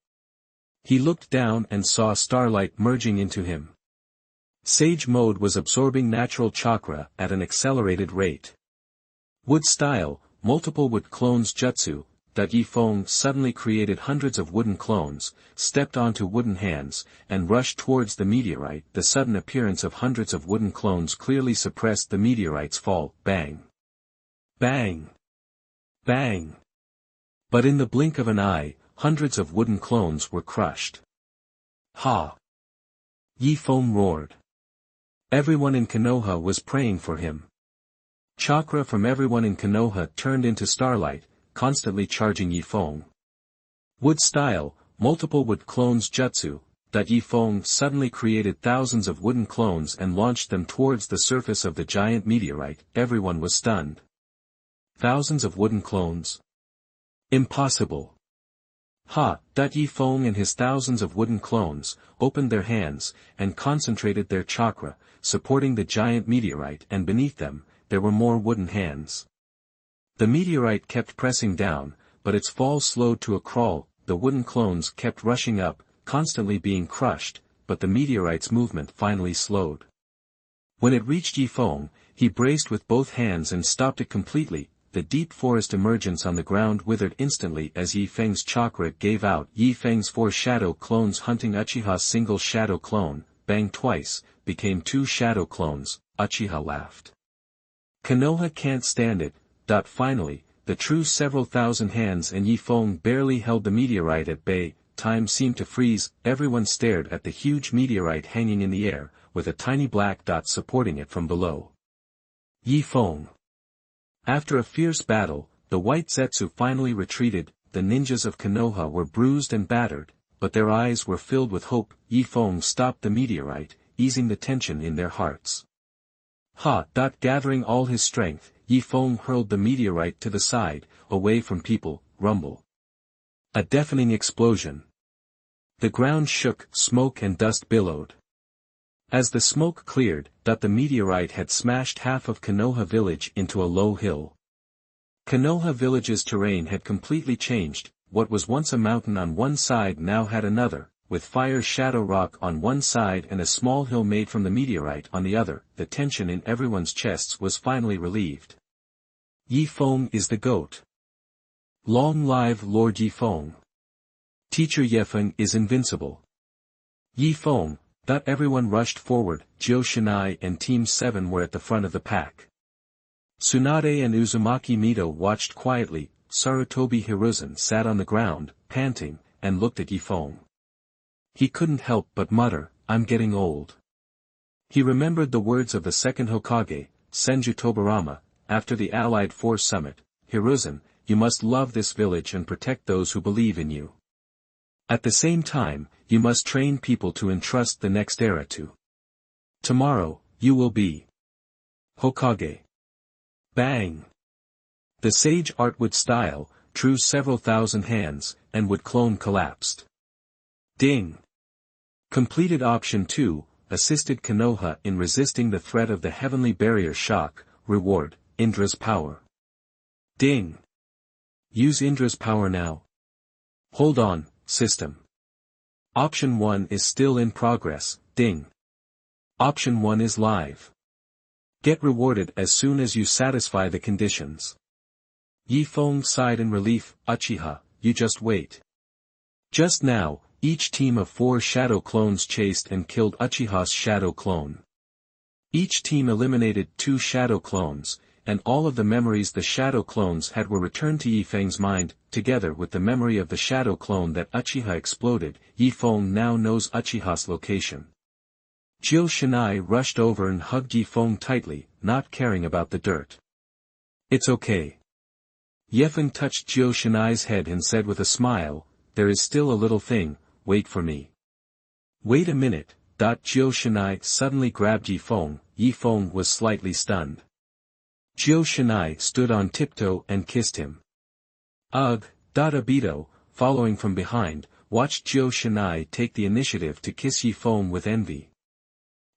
He looked down and saw starlight merging into him. Sage mode was absorbing natural chakra at an accelerated rate. Wood style, multiple wood clones jutsu. Yi Feng suddenly created hundreds of wooden clones, stepped onto wooden hands, and rushed towards the meteorite. The sudden appearance of hundreds of wooden clones clearly suppressed the meteorite's fall. Bang! Bang! Bang! But in the blink of an eye, hundreds of wooden clones were crushed. Ha! Yi Feng roared. Everyone in Konoha was praying for him. Chakra from everyone in Konoha turned into starlight, constantly charging Yi Feng. Wood style, multiple wood clones jutsu. Yi Feng suddenly created thousands of wooden clones and launched them towards the surface of the giant meteorite. Everyone was stunned. Thousands of wooden clones? Impossible. Ha! Yi Feng and his thousands of wooden clones opened their hands and concentrated their chakra, supporting the giant meteorite, and beneath them, there were more wooden hands. The meteorite kept pressing down, but its fall slowed to a crawl. The wooden clones kept rushing up, constantly being crushed, but the meteorite's movement finally slowed. When it reached Yi Feng, he braced with both hands and stopped it completely. The deep forest emergence on the ground withered instantly as Yi Feng's chakra gave out. Yi Feng's 4 shadow clones hunting Uchiha's single shadow clone, bang twice, became 2 shadow clones. Uchiha laughed. Konoha can't stand it. Finally, the true several thousand hands and Yi Feng barely held the meteorite at bay. Time seemed to freeze. Everyone stared at the huge meteorite hanging in the air, with a tiny black dot supporting it from below. Yi Feng. After a fierce battle, the white Zetsu finally retreated. The ninjas of Konoha were bruised and battered, but their eyes were filled with hope. Yi Feng stopped the meteorite, easing the tension in their hearts. Ha! Gathering all his strength, Yi Feng hurled the meteorite to the side, away from people. Rumble. A deafening explosion. The ground shook, smoke and dust billowed. As the smoke cleared, the meteorite had smashed half of Konoha Village into a low hill. Konoha Village's terrain had completely changed. What was once a mountain on one side now had another, with fire shadow rock on one side and a small hill made from the meteorite on the other. The tension in everyone's chests was finally relieved. Yi Feng is the GOAT. Long live Lord Yi Feng. Teacher Yefeng is invincible. Yi Feng. Everyone rushed forward. Jio Shinai and Team 7 were at the front of the pack. Tsunade and Uzumaki Mito watched quietly. Sarutobi Hiruzen sat on the ground, panting, and looked at Yi Feng. He couldn't help but mutter, "I'm getting old." He remembered the words of the second Hokage, Senju Tobarama, after the Allied Force Summit. "Hiruzen, you must love this village and protect those who believe in you. At the same time, you must train people to entrust the next era to. Tomorrow, you will be Hokage." Bang! The sage art wood style, drew several thousand hands, and wood clone collapsed. Ding! Completed option 2, assisted Konoha in resisting the threat of the heavenly barrier shock. Reward, Indra's power. Ding! Use Indra's power now. Hold on, system. Option 1 is still in progress. Ding! Option 1 is live. Get rewarded as soon as you satisfy the conditions. Yi Feng sighed in relief. Uchiha, you just wait. Just now, each team of 4 shadow clones chased and killed Uchiha's shadow clone. Each team eliminated 2 shadow clones, and all of the memories the shadow clones had were returned to Yi Feng's mind. Together with the memory of the shadow clone that Uchiha exploded, Yi Feng now knows Uchiha's location. Jio Shinai rushed over and hugged Yi Feng tightly, not caring about the dirt. It's okay. Yefeng touched Jio Shinai's head and said with a smile, "There is still a little thing, wait for me." Wait a minute. Jio Shinai suddenly grabbed Yi Feng. Yi Feng was slightly stunned. Jio Shinai stood on tiptoe and kissed him. Ugh. Obito, following from behind, watched Jio Shinai take the initiative to kiss Yi Feng with envy.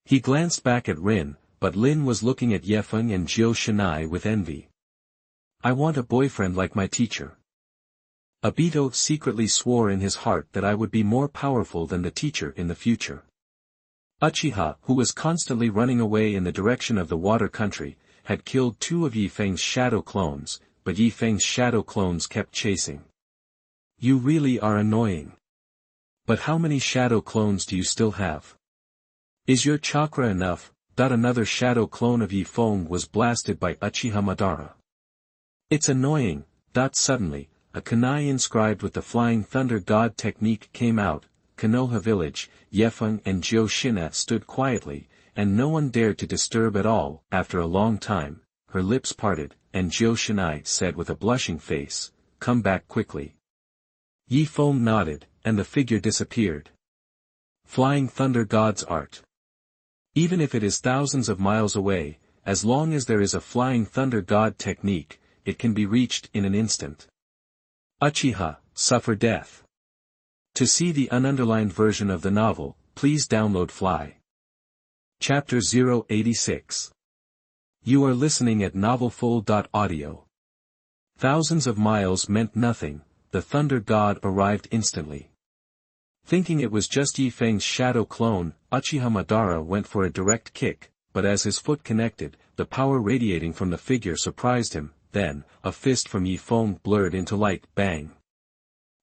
He glanced back at Rin, but Lin was looking at Yefeng and Jio Shinai with envy. "I want a boyfriend like my teacher." Obito secretly swore in his heart that I would be more powerful than the teacher in the future. Uchiha, who was constantly running away in the direction of the water country, had killed 2 of Yi Feng's shadow clones, but Yi Feng's shadow clones kept chasing. You really are annoying. But how many shadow clones do you still have? Is your chakra enough? Another shadow clone of Yi Feng was blasted by Uchiha Madara. It's annoying. Suddenly, a kunai inscribed with the Flying Thunder God technique came out. Konoha Village, Yefeng and Kushina stood quietly, and no one dared to disturb at all. After a long time, her lips parted, and Kushina said with a blushing face, "Come back quickly." Yi Feng nodded, and the figure disappeared. Flying Thunder God's art. Even if it is thousands of miles away, as long as there is a Flying Thunder God technique, it can be reached in an instant. Uchiha, suffer death. To see the ununderlined version of the novel, please download Fly. Chapter 086. You are listening at novelfull.audio. Thousands of miles meant nothing, the Thunder God arrived instantly. Thinking it was just Yi Feng's shadow clone, Uchiha Madara went for a direct kick, but as his foot connected, the power radiating from the figure surprised him. Then, a fist from Yi Feng blurred into light. Bang!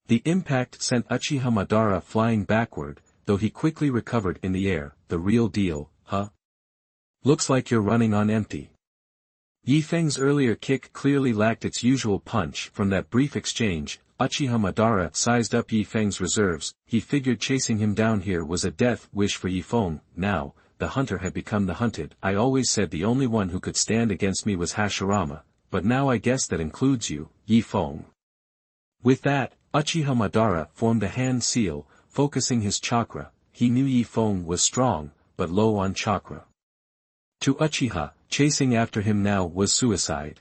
The impact sent Uchiha Madara flying backward, though he quickly recovered in the air. The real deal, huh? Looks like you're running on empty. Yi Feng's earlier kick clearly lacked its usual punch. From that brief exchange, Uchiha Madara sized up Yi Feng's reserves. He figured chasing him down here was a death wish for Yi Feng. Now, the hunter had become the hunted. I always said the only one who could stand against me was Hashirama, but now I guess that includes you, Yi Feng. With that, Uchiha Madara formed a hand seal, focusing his chakra. He knew Yi Feng was strong, but low on chakra. To Uchiha, chasing after him now was suicide.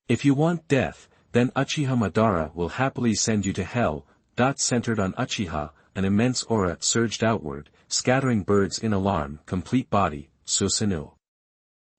If you want death, then Uchiha Madara will happily send you to hell. Centered on Uchiha, an immense aura surged outward, scattering birds in alarm. Complete body, Susanoo.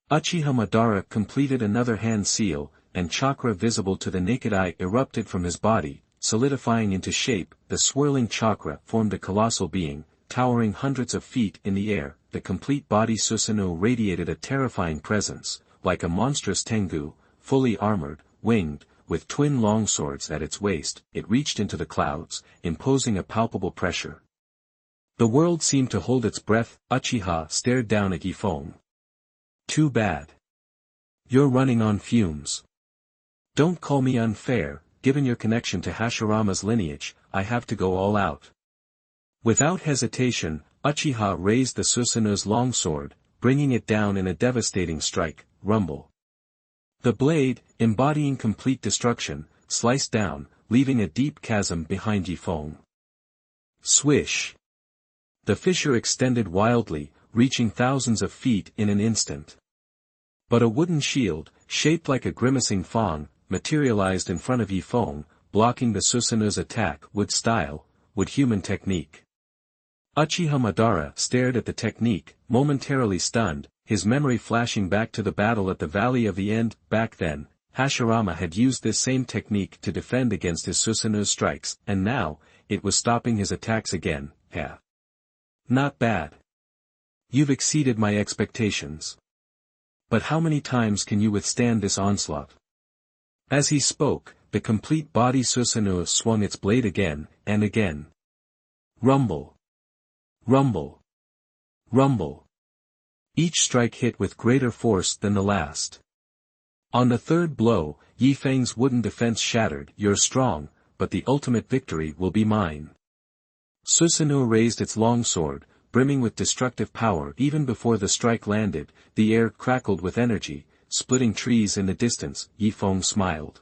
Uchiha Madara completed another hand seal, and chakra visible to the naked eye erupted from his body, solidifying into shape. The swirling chakra formed a colossal being, towering hundreds of feet in the air. The complete body Susanoo radiated a terrifying presence, like a monstrous tengu, fully armored, winged, with twin longswords at its waist. It reached into the clouds, imposing a palpable pressure. The world seemed to hold its breath. Uchiha stared down at Yi Feng. Too bad. You're running on fumes. Don't call me unfair. Given your connection to Hashirama's lineage, I have to go all out. Without hesitation, Uchiha raised the Susanoo's longsword, bringing it down in a devastating strike. Rumble. The blade, embodying complete destruction, sliced down, leaving a deep chasm behind Yi Feng. Swish. The fissure extended wildly, reaching thousands of feet in an instant. But a wooden shield, shaped like a grimacing fawn, materialized in front of Yi Feng, blocking the Susanoo's attack. Wood style, would human technique. Uchiha Madara stared at the technique, momentarily stunned, his memory flashing back to the battle at the Valley of the End. Back then, Hashirama had used this same technique to defend against his Susanoo's strikes, and now, it was stopping his attacks again. Not bad. You've exceeded my expectations. But how many times can you withstand this onslaught? As he spoke, the complete body Susanoo swung its blade again, and again. Rumble. Rumble. Rumble. Each strike hit with greater force than the last. On the third blow, Yi Feng's wooden defense shattered. You're strong, but the ultimate victory will be mine. Susanoo raised its longsword, brimming with destructive power. Even before the strike landed, the air crackled with energy, splitting trees in the distance. Yi Feng smiled.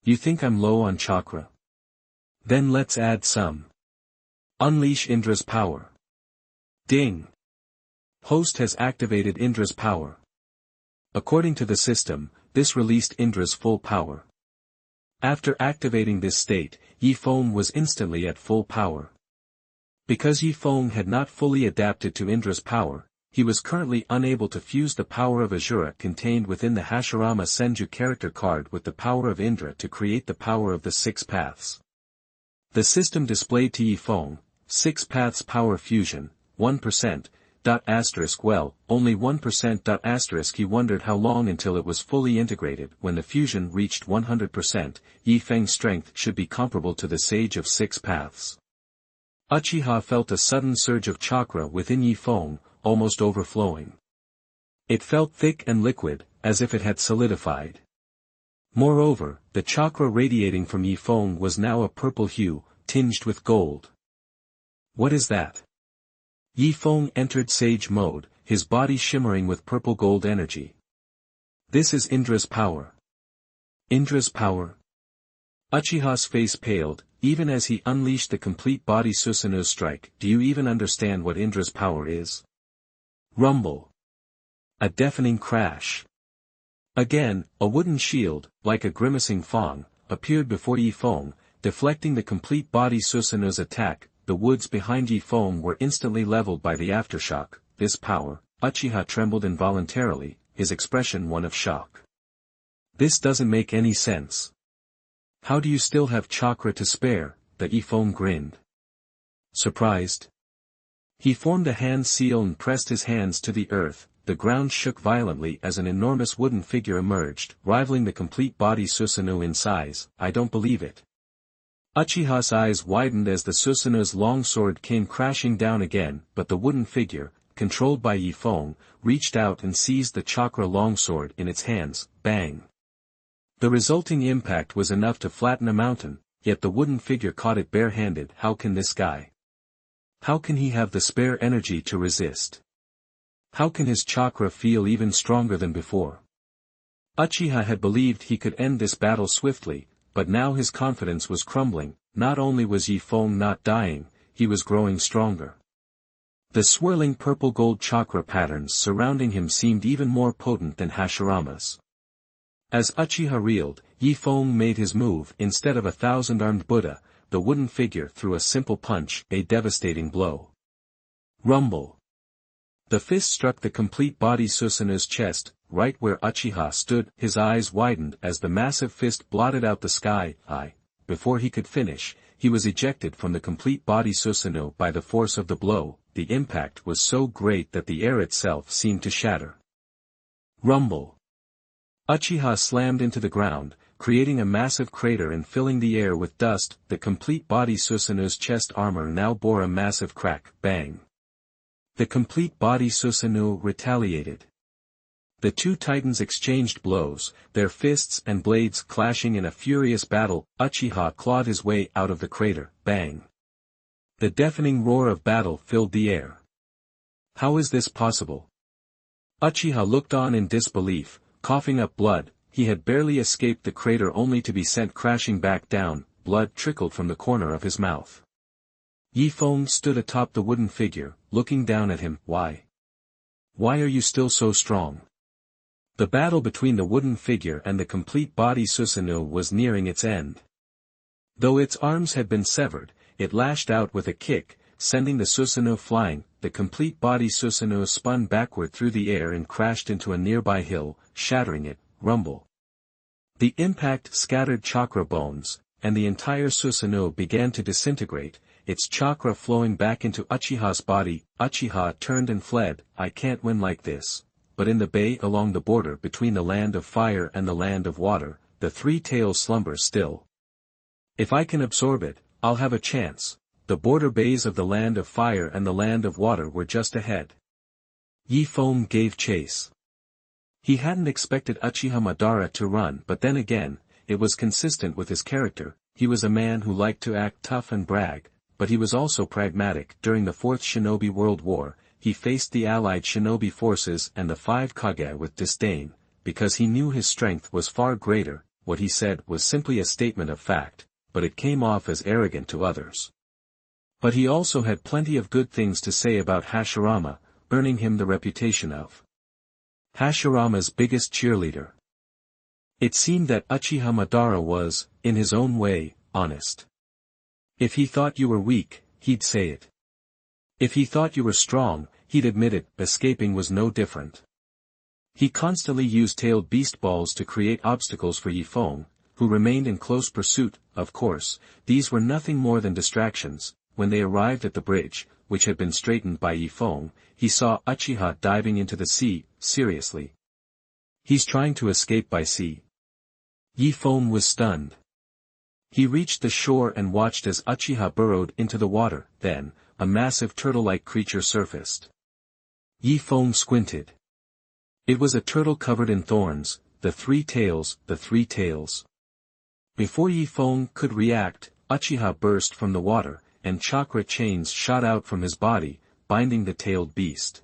You think I'm low on chakra? Then let's add some. Unleash Indra's power. Ding. Host has activated Indra's power. According to the system, this released Indra's full power. After activating this state, Yi Feng was instantly at full power. Because Yi Feng had not fully adapted to Indra's power, He was currently unable to fuse the power of Azura contained within the Hashirama Senju character card with the power of Indra to create the power of the 6 paths. The system displayed to Yi Feng, 6 paths power fusion, 1%, well, only 1%. He wondered how long until it was fully integrated. When the fusion reached 100%, Yi Feng's strength should be comparable to the Sage of 6 Paths. Uchiha felt a sudden surge of chakra within Yi Feng, almost overflowing. It felt thick and liquid, as if it had solidified. Moreover, the chakra radiating from Yi Feng was now a purple hue, tinged with gold. What is that? Yi Feng entered Sage mode, his body shimmering with purple-gold energy. This is Indra's power. Indra's power? Uchiha's face paled, even as he unleashed the complete body Susanu's strike. Do you even understand what Indra's power is? Rumble. A deafening crash. Again, a wooden shield, like a grimacing Feng, appeared before Yi Feng, deflecting the complete body Susanu's attack. The woods behind Yi Feng were instantly leveled by the aftershock. This power, Uchiha trembled involuntarily, his expression one of shock. This doesn't make any sense. How do you still have chakra to spare? The Yi Feng grinned. Surprised? He formed a hand seal and pressed his hands to the earth. The ground shook violently as an enormous wooden figure emerged, rivaling the complete body Susanoo in size. I don't believe it. Uchiha's eyes widened as the Susanu's long sword came crashing down again, but the wooden figure, controlled by Yi Feng, reached out and seized the chakra longsword in its hands. Bang! The resulting impact was enough to flatten a mountain, yet the wooden figure caught it bare-handed. How can this guy? How can he have the spare energy to resist? How can his chakra feel even stronger than before? Uchiha had believed he could end this battle swiftly, but now his confidence was crumbling. Not only was Yi Feng not dying, he was growing stronger. The swirling purple-gold chakra patterns surrounding him seemed even more potent than Hashirama's. As Uchiha reeled, Yi Feng made his move. Instead of 1,000-armed Buddha, the wooden figure threw a simple punch, a devastating blow. Rumble. The fist struck the complete body Susanu's chest, right where Uchiha stood. His eyes widened as the massive fist blotted out the sky. Before he could finish, he was ejected from the complete body Susanoo by the force of the blow. The impact was so great that the air itself seemed to shatter. Rumble. Uchiha slammed into the ground, creating a massive crater and filling the air with dust. The complete body Susanoo's chest armor now bore a massive crack. Bang. The complete body Susanoo retaliated. The two titans exchanged blows, their fists and blades clashing in a furious battle. Uchiha clawed his way out of the crater. Bang. The deafening roar of battle filled the air. How is this possible? Uchiha looked on in disbelief, coughing up blood. He had barely escaped the crater only to be sent crashing back down. Blood trickled from the corner of his mouth. Yi Feng stood atop the wooden figure, looking down at him. Why? Why are you still so strong? The battle between the wooden figure and the complete body Susanoo was nearing its end. Though its arms had been severed, it lashed out with a kick, sending the Susanoo flying. The complete body Susanoo spun backward through the air and crashed into a nearby hill, shattering it. Rumble. The impact scattered chakra bones, and the entire Susanoo began to disintegrate, its chakra flowing back into Uchiha's body. Uchiha turned and fled. I can't win like this. But in the bay along the border between the land of fire and the land of water, the three tails slumber still. If I can absorb it, I'll have a chance. The border bays of the land of fire and the land of water were just ahead. Yi Feng gave chase. He hadn't expected Uchiha Madara to run, but then again, it was consistent with his character. He was a man who liked to act tough and brag, but he was also pragmatic. During the Fourth Shinobi World War, he faced the allied shinobi forces and the 5 Kage with disdain, because he knew his strength was far greater. What he said was simply a statement of fact, but it came off as arrogant to others. But he also had plenty of good things to say about Hashirama, earning him the reputation of Hashirama's biggest cheerleader. It seemed that Uchiha Madara was, in his own way, honest. If he thought you were weak, he'd say it. If he thought you were strong, he'd admit it, escaping was no different. He constantly used tailed beast balls to create obstacles for Feng, who remained in close pursuit. Of course, these were nothing more than distractions. When they arrived at the bridge, which had been straightened by Feng, he saw Uchiha diving into the sea. Seriously? He's trying to escape by sea. Feng was stunned. He reached the shore and watched as Uchiha burrowed into the water. Then, a massive turtle-like creature surfaced. Feng squinted. It was a turtle covered in thorns, the three tails. Before Feng could react, Uchiha burst from the water, and chakra chains shot out from his body, binding the tailed beast.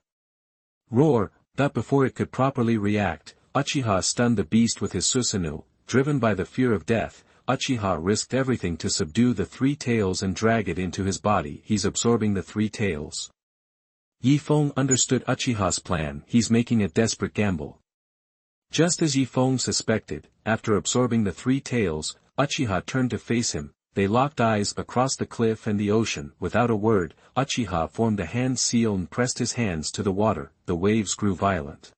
Roar! But before it could properly react, Uchiha stunned the beast with his Susanoo. Driven by the fear of death, Uchiha risked everything to subdue the three tails and drag it into his body. He's absorbing the three tails. Feng understood Uchiha's plan. He's making a desperate gamble. Just as Feng suspected, after absorbing the three tails, Uchiha turned to face him. They locked eyes across the cliff and the ocean. Without a word, Uchiha formed a hand seal and pressed his hands to the water. The waves grew violent.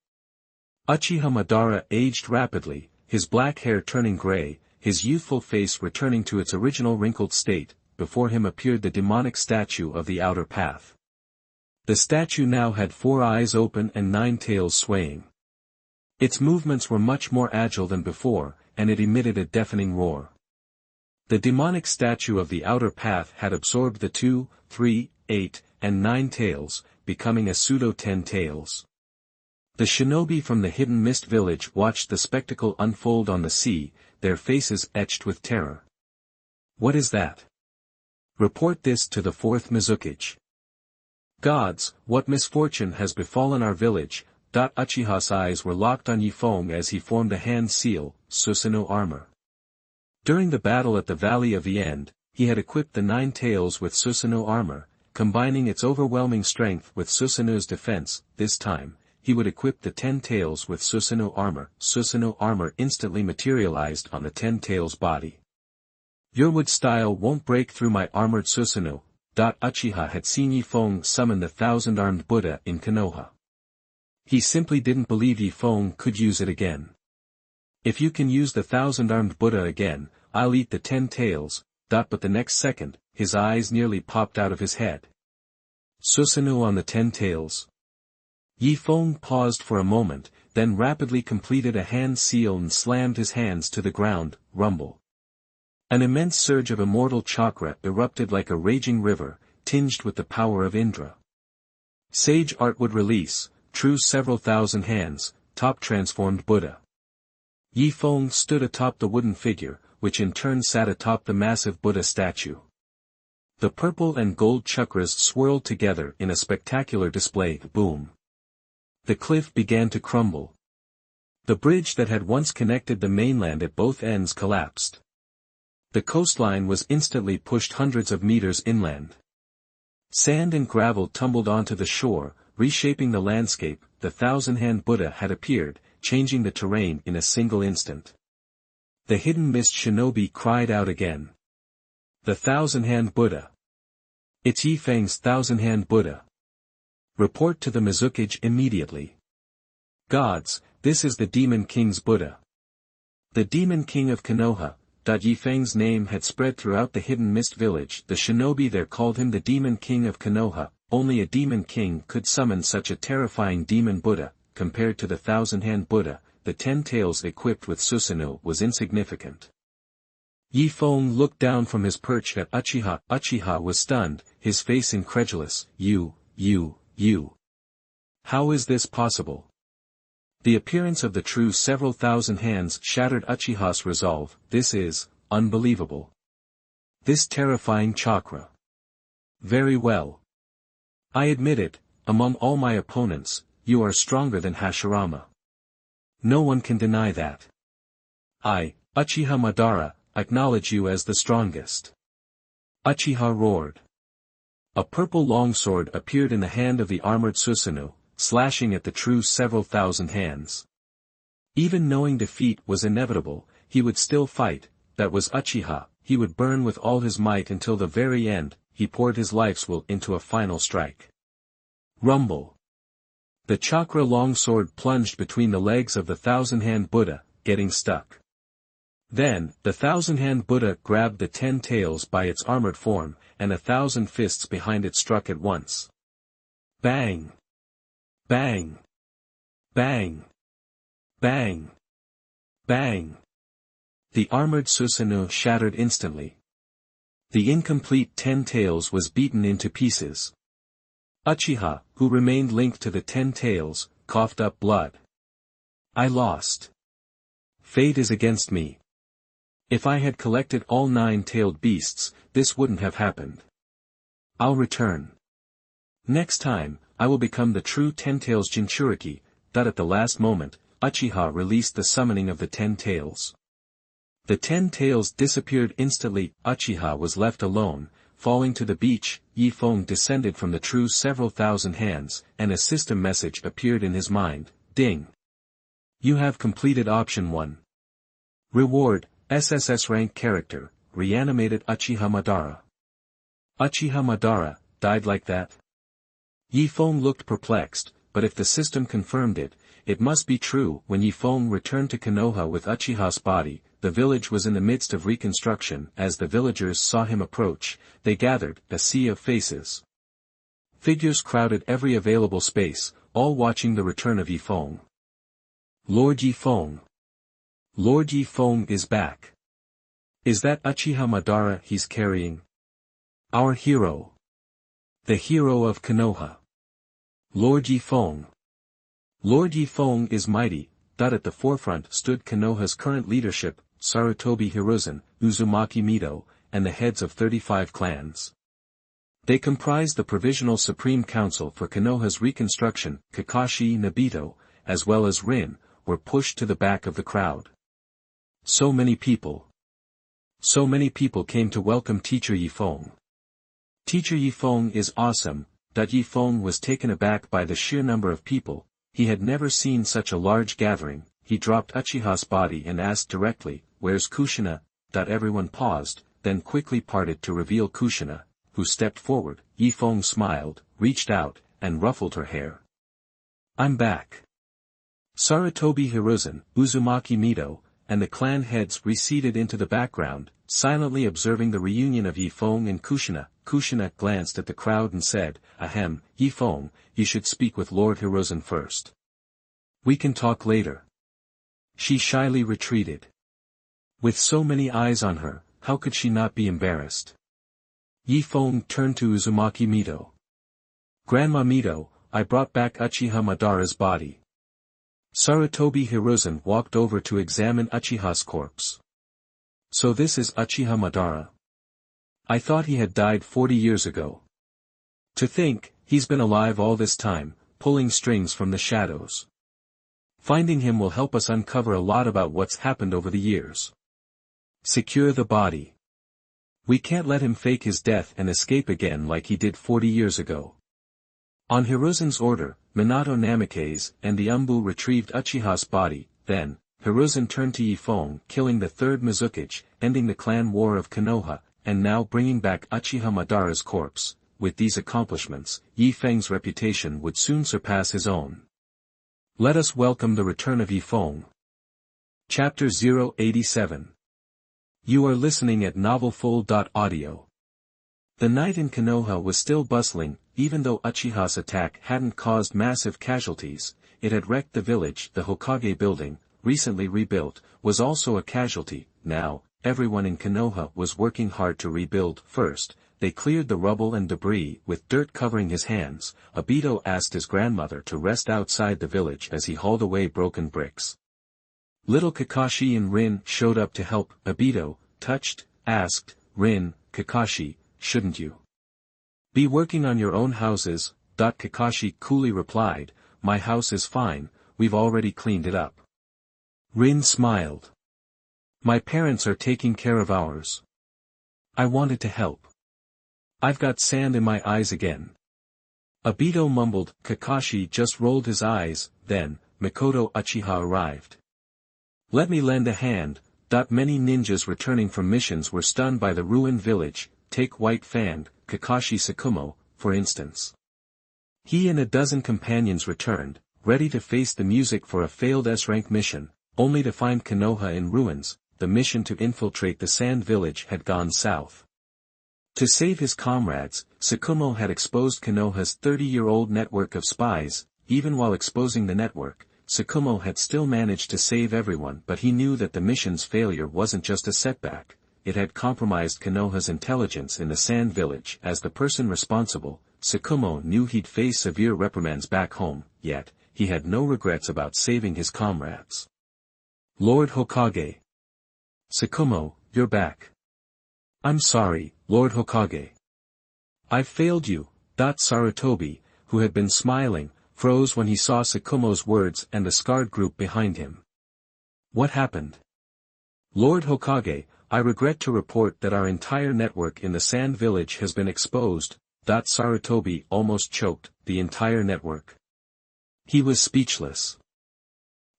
Uchiha Madara aged rapidly, his black hair turning gray, his youthful face returning to its original wrinkled state. Before him appeared the demonic statue of the outer path. The statue now had 4 eyes open and 9 tails swaying. Its movements were much more agile than before, and it emitted a deafening roar. The demonic statue of the outer path had absorbed the 2, 3, 8, and 9 tails, becoming a pseudo-10 tails. The shinobi from the hidden mist village watched the spectacle unfold on the sea, their faces etched with terror. What is that? Report this to the 4th Mizukage. Gods, what misfortune has befallen our village? Uchiha's eyes were locked on Feng as he formed a hand seal, Susanoo armor. During the battle at the Valley of the End, he had equipped the 9 tails with Susanoo armor, combining its overwhelming strength with Susanoo's defense. This time, he would equip the 10 tails with Susanoo armor. Susanoo armor instantly materialized on the 10 tails body. Your wood style won't break through my armored Susanoo. Uchiha had seen Feng summon the 1,000-armed Buddha in Konoha. He simply didn't believe Feng could use it again. If you can use the 1,000-armed Buddha again, I'll eat the 10 tails. But the next second, his eyes nearly popped out of his head. Susanoo on the 10 tails. Feng paused for a moment, then rapidly completed a hand seal and slammed his hands to the ground. Rumble. An immense surge of immortal chakra erupted like a raging river, tinged with the power of Indra. Sage art would release, true several thousand hands, top transformed Buddha. Feng stood atop the wooden figure, which in turn sat atop the massive Buddha statue. The purple and gold chakras swirled together in a spectacular display. Boom. The cliff began to crumble. The bridge that had once connected the mainland at both ends collapsed. The coastline was instantly pushed hundreds of meters inland. Sand and gravel tumbled onto the shore, reshaping the landscape. The 1,000-hand Buddha had appeared, changing the terrain in a single instant. The hidden mist shinobi cried out again. The 1,000-hand Buddha. It's Feng's 1,000-hand Buddha. Report to the Mizukage immediately. Gods, this is the Demon King's Buddha. The Demon King of Konoha. Feng's name had spread throughout the hidden mist village. The shinobi there called him the Demon King of Konoha. Only a Demon King could summon such a terrifying demon Buddha. Compared to the 1,000-hand Buddha, the 10 tails equipped with Susanoo was insignificant. Feng looked down from his perch at Uchiha. Uchiha was stunned, his face incredulous. You. How is this possible? The appearance of the true several thousand hands shattered Uchiha's resolve. This is unbelievable. This terrifying chakra. Very well. I admit it, among all my opponents, you are stronger than Hashirama. No one can deny that. I, Uchiha Madara, acknowledge you as the strongest. Uchiha roared. A purple longsword appeared in the hand of the armored Susanoo, slashing at the true several thousand hands. Even knowing defeat was inevitable, he would still fight. That was Uchiha. He would burn with all his might until the very end. He poured his life's will into a final strike. Rumble. The chakra longsword plunged between the legs of the thousand-hand Buddha, getting stuck. Then, the thousand-hand Buddha grabbed the 10 tails by its armored form, and 1,000 fists behind it struck at once. Bang! Bang! Bang! Bang! Bang! The armored Susanoo shattered instantly. The incomplete 10 tails was beaten into pieces. Uchiha, who remained linked to the 10 tails, coughed up blood. I lost. Fate is against me. If I had collected all 9-tailed beasts, this wouldn't have happened. I'll return. Next time, I will become the true 10 tails Jinchuriki. At the last moment, Uchiha released the summoning of the 10 tails. The 10 tails disappeared instantly. Uchiha was left alone. Falling to the beach, Feng descended from the true several thousand hands, and a system message appeared in his mind. Ding. You have completed option 1. Reward, SSS rank character, reanimated Uchiha Madara. Uchiha Madara, died like that? Feng looked perplexed, but if the system confirmed it, it must be true. When Feng returned to Konoha with Uchiha's body, the village was in the midst of reconstruction. As the villagers saw him approach, they gathered, a sea of faces. Figures crowded every available space, all watching the return of Feng. Lord Feng. Lord Feng is back. Is that Uchiha Madara he's carrying? Our hero. The hero of Konoha. Lord Feng. Lord Feng is mighty. At the forefront stood Konoha's current leadership, Sarutobi Hiruzen, Uzumaki Mido, and the heads of 35 clans. They comprise the Provisional Supreme Council for Konoha's reconstruction. Kakashi, Nobito, as well as Rin, were pushed to the back of the crowd. So many people. So many people came to welcome Teacher Feng. Teacher Feng is awesome. Feng was taken aback by the sheer number of people. He had never seen such a large gathering. He dropped Uchiha's body and asked directly, "Where's Kushina?" Everyone paused, then quickly parted to reveal Kushina, who stepped forward. Feng smiled, reached out, and ruffled her hair. I'm back. Sarutobi Hiruzen, Uzumaki Mido, and the clan heads receded into the background, silently observing the reunion of Feng and Kushina. Kushina glanced at the crowd and said, "Ahem, Feng, you should speak with Lord Hiruzen first. We can talk later." She shyly retreated. With so many eyes on her, how could she not be embarrassed? Feng turned to Uzumaki Mido. "Grandma Mido, I brought back Uchiha Madara's body." Sarutobi Hiruzen walked over to examine Uchiha's corpse. "So this is Uchiha Madara? I thought he had died 40 years ago. To think, he's been alive all this time, pulling strings from the shadows. Finding him will help us uncover a lot about what's happened over the years. Secure the body. We can't let him fake his death and escape again like he did 40 years ago." On Hiruzen's order, Minato Namikaze and the Umbu retrieved Uchiha's body. Then, Hiruzen turned to Feng, killing the third Mizukage, ending the clan war of Konoha, and now bringing back Uchiha Madara's corpse. With these accomplishments, Feng's reputation would soon surpass his own. Let us welcome the return of Feng. Chapter 087. You are listening at novelfull.audio. The night in Konoha was still bustling. Even though Uchiha's attack hadn't caused massive casualties, it had wrecked the village. The Hokage building, recently rebuilt, was also a casualty. Now, everyone in Konoha was working hard to rebuild. First, they cleared the rubble and debris. With dirt covering his hands, Obito asked his grandmother to rest outside the village as he hauled away broken bricks. Little Kakashi and Rin showed up to help. Obito, touched, asked, "Rin, Kakashi, shouldn't you be working on your own houses?" Kakashi coolly replied, "My house is fine, we've already cleaned it up." Rin smiled. "My parents are taking care of ours. I wanted to help. I've got sand in my eyes again." Obito mumbled. Kakashi just rolled his eyes. Then, Mikoto Uchiha arrived. "Let me lend a hand." Many ninjas returning from missions were stunned by the ruined village. Take White Fang, Kakashi Sakumo, for instance. He and a dozen companions returned. ready to face the music for a failed S-rank mission, only to find Konoha in ruins. The mission to infiltrate the Sand Village had gone south. To save his comrades, Tsukumo had exposed Konoha's 30-year-old network of spies. Even while exposing the network, Tsukumo had still managed to save everyone, but he knew that the mission's failure wasn't just a setback, it had compromised Konoha's intelligence in the Sand Village. As the person responsible, Tsukumo knew he'd face severe reprimands back home, yet, he had no regrets about saving his comrades. Lord Hokage. Tsukumo, you're back. I'm sorry, Lord Hokage. I've failed you. Sarutobi, who had been smiling, froze when he saw Tsukumo's words and the scarred group behind him. What happened? Lord Hokage, I regret to report that our entire network in the Sand Village has been exposed. Sarutobi almost choked. The entire network. He was speechless.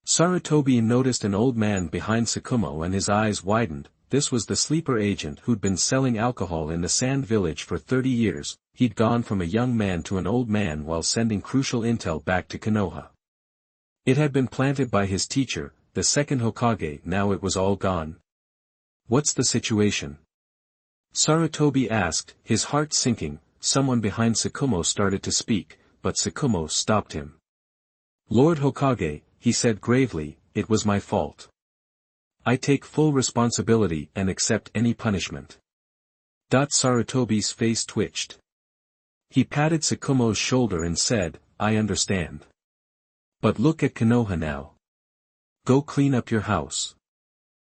Sarutobi noticed an old man behind Tsukumo and his eyes widened. This was the sleeper agent who'd been selling alcohol in the Sand Village for 30 years. He'd gone from a young man to an old man while sending crucial intel back to Konoha. It had been planted by his teacher, the second Hokage. Now it was all gone. What's the situation? Sarutobi asked, his heart sinking. Someone behind Tsukumo started to speak, but Tsukumo stopped him. Lord Hokage, he said gravely, it was my fault. I take full responsibility and accept any punishment. Sarutobi's face twitched. He patted Tsukumo's shoulder and said, I understand. But look at Konoha now. Go clean up your house.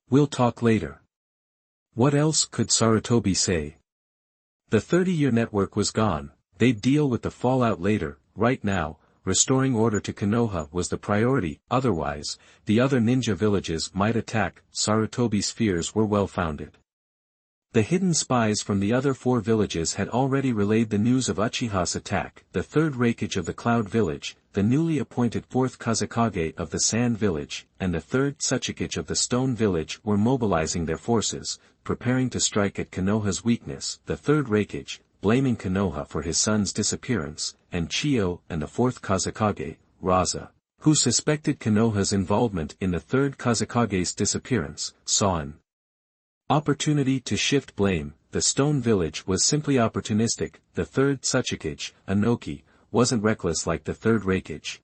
We'll talk later. What else could Sarutobi say? The 30-year network was gone, they'd deal with the fallout later. Right now, restoring order to Konoha was the priority, otherwise, the other ninja villages might attack. Sarutobi's fears were well-founded. The hidden spies from the other 4 villages had already relayed the news of Uchiha's attack. The 3rd Raikage of the Cloud Village, the newly appointed 4th Kazekage of the Sand Village, and the 3rd Tsuchikage of the Stone Village were mobilizing their forces, preparing to strike at Konoha's weakness. The 3rd Raikage, blaming Konoha for his son's disappearance, and Chiyo and the 4th Kazekage, Raza, who suspected Konoha's involvement in the 3rd Kazekage's disappearance, saw an opportunity to shift blame. The Stone Village was simply opportunistic. The 3rd Tsuchikage, Anoki, wasn't reckless like the 3rd Raikage.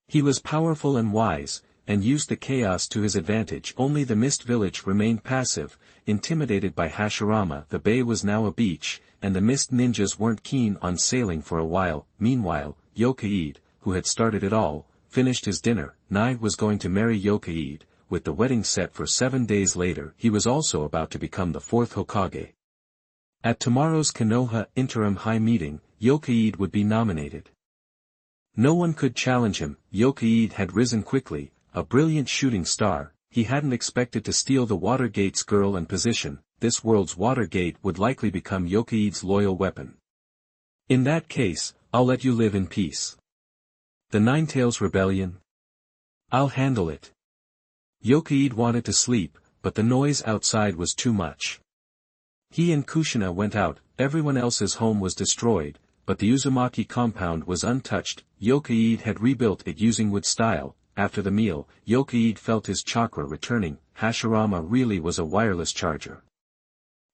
He was powerful and wise, and used the chaos to his advantage. Only the Mist Village remained passive, intimidated by Hashirama. The bay was now a beach, and the Mist ninjas weren't keen on sailing for a while. Meanwhile, Yokaide, who had started it all, finished his dinner. Nai was going to marry Yokaide, with the wedding set for 7 days later. He was also about to become the 4th Hokage. At tomorrow's Konoha Interim High Meeting, Yokaide would be nominated. No one could challenge him. Yokaide had risen quickly, a brilliant shooting star. He hadn't expected to steal the Watergate's girl and position. This world's Watergate would likely become Yokaide's loyal weapon. In that case, I'll let you live in peace. The Ninetales Rebellion? I'll handle it. Yokaide wanted to sleep, but the noise outside was too much. He and Kushina went out. Everyone else's home was destroyed, but the Uzumaki compound was untouched. Yokaide had rebuilt it using wood style. After the meal, Yokaide felt his chakra returning. Hashirama really was a wireless charger.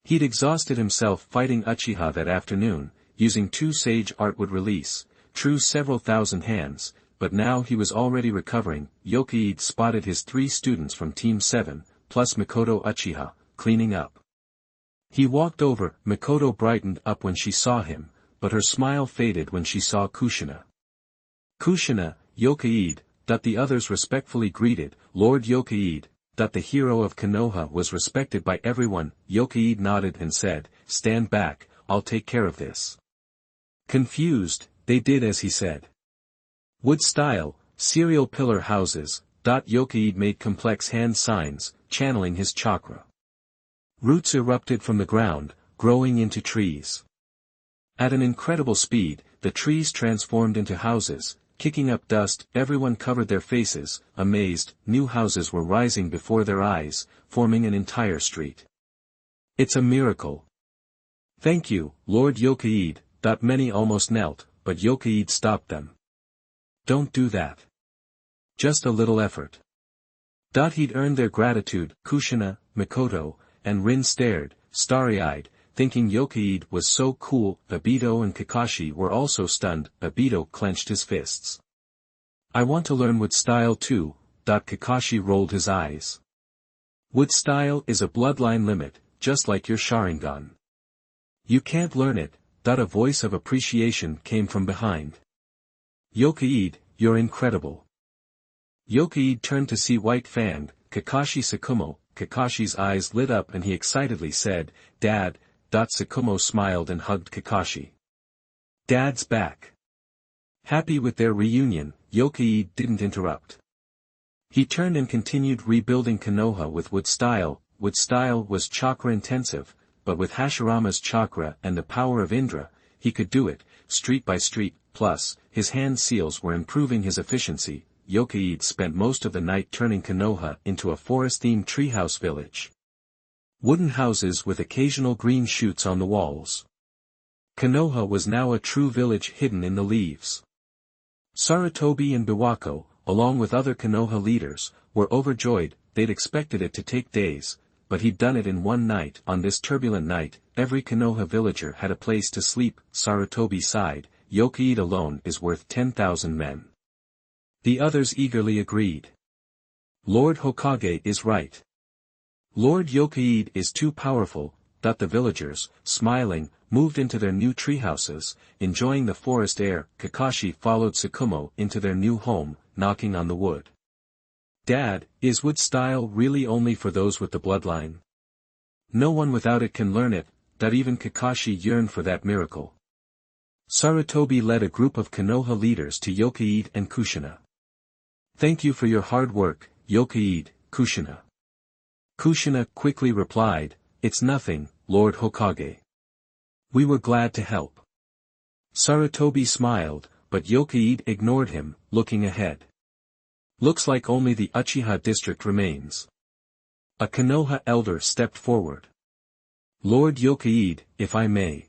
He'd exhausted himself fighting Uchiha that afternoon, using 2 Sage Art would release, true several thousand hands, but now he was already recovering. Yokaide spotted his 3 students from Team 7, plus Mikoto Uchiha, cleaning up. He walked over. Mikoto brightened up when she saw him, but her smile faded when she saw Kushina. Kushina, Yokaide, the others respectfully greeted. Lord Yokaide, the hero of Konoha was respected by everyone. Yokaide nodded and said, stand back, I'll take care of this. Confused, they did as he said. Wood style, serial pillar houses. Yokaide made complex hand signs, channeling his chakra. Roots erupted from the ground, growing into trees. At an incredible speed, the trees transformed into houses, kicking up dust. Everyone covered their faces, amazed. New houses were rising before their eyes, forming an entire street. It's a miracle. Thank you, Lord Yokaide. Many almost knelt, but Yokaide stopped them. Don't do that. Just a little effort. He'd earned their gratitude. Kushina, Mikoto, and Rin stared, starry-eyed, thinking Yokaide was so cool. Obito and Kakashi were also stunned. Obito clenched his fists. I want to learn wood style too. Kakashi rolled his eyes. Wood style is a bloodline limit, just like your Sharingan. You can't learn it. A voice of appreciation came from behind. Yokaide, you're incredible. Yokaide turned to see White Fang, Kakashi Tsukumo. Kakashi's eyes lit up and he excitedly said, Dad. Tsukumo smiled and hugged Kakashi. Dad's back. Happy with their reunion, Yokaide didn't interrupt. He turned and continued rebuilding Konoha with wood style. Wood style was chakra intensive, but with Hashirama's chakra and the power of Indra, he could do it, street by street, plus, his hand seals were improving his efficiency. Yokaide spent most of the night turning Konoha into a forest-themed treehouse village. Wooden houses with occasional green shoots on the walls. Konoha was now a true village hidden in the leaves. Sarutobi and Biwako, along with other Konoha leaders, were overjoyed. They'd expected it to take days, but he'd done it in one night. On this turbulent night, every Konoha villager had a place to sleep. Sarutobi sighed, Yokaide alone is worth 10,000 men. The others eagerly agreed. Lord Hokage is right. Lord Yokaide is too powerful. The villagers, smiling, moved into their new treehouses, enjoying the forest air. Kakashi followed Tsukumo into their new home, knocking on the wood. Dad, is wood style really only for those with the bloodline? No one without it can learn it. Even Kakashi yearned for that miracle. Sarutobi led a group of Konoha leaders to Yokaide and Kushina. Thank you for your hard work, Yokaide, Kushina. Kushina quickly replied, It's nothing, Lord Hokage. We were glad to help. Sarutobi smiled, but Yokaide ignored him, looking ahead. Looks like only the Uchiha district remains. A Konoha elder stepped forward. Lord Yokaide, if I may.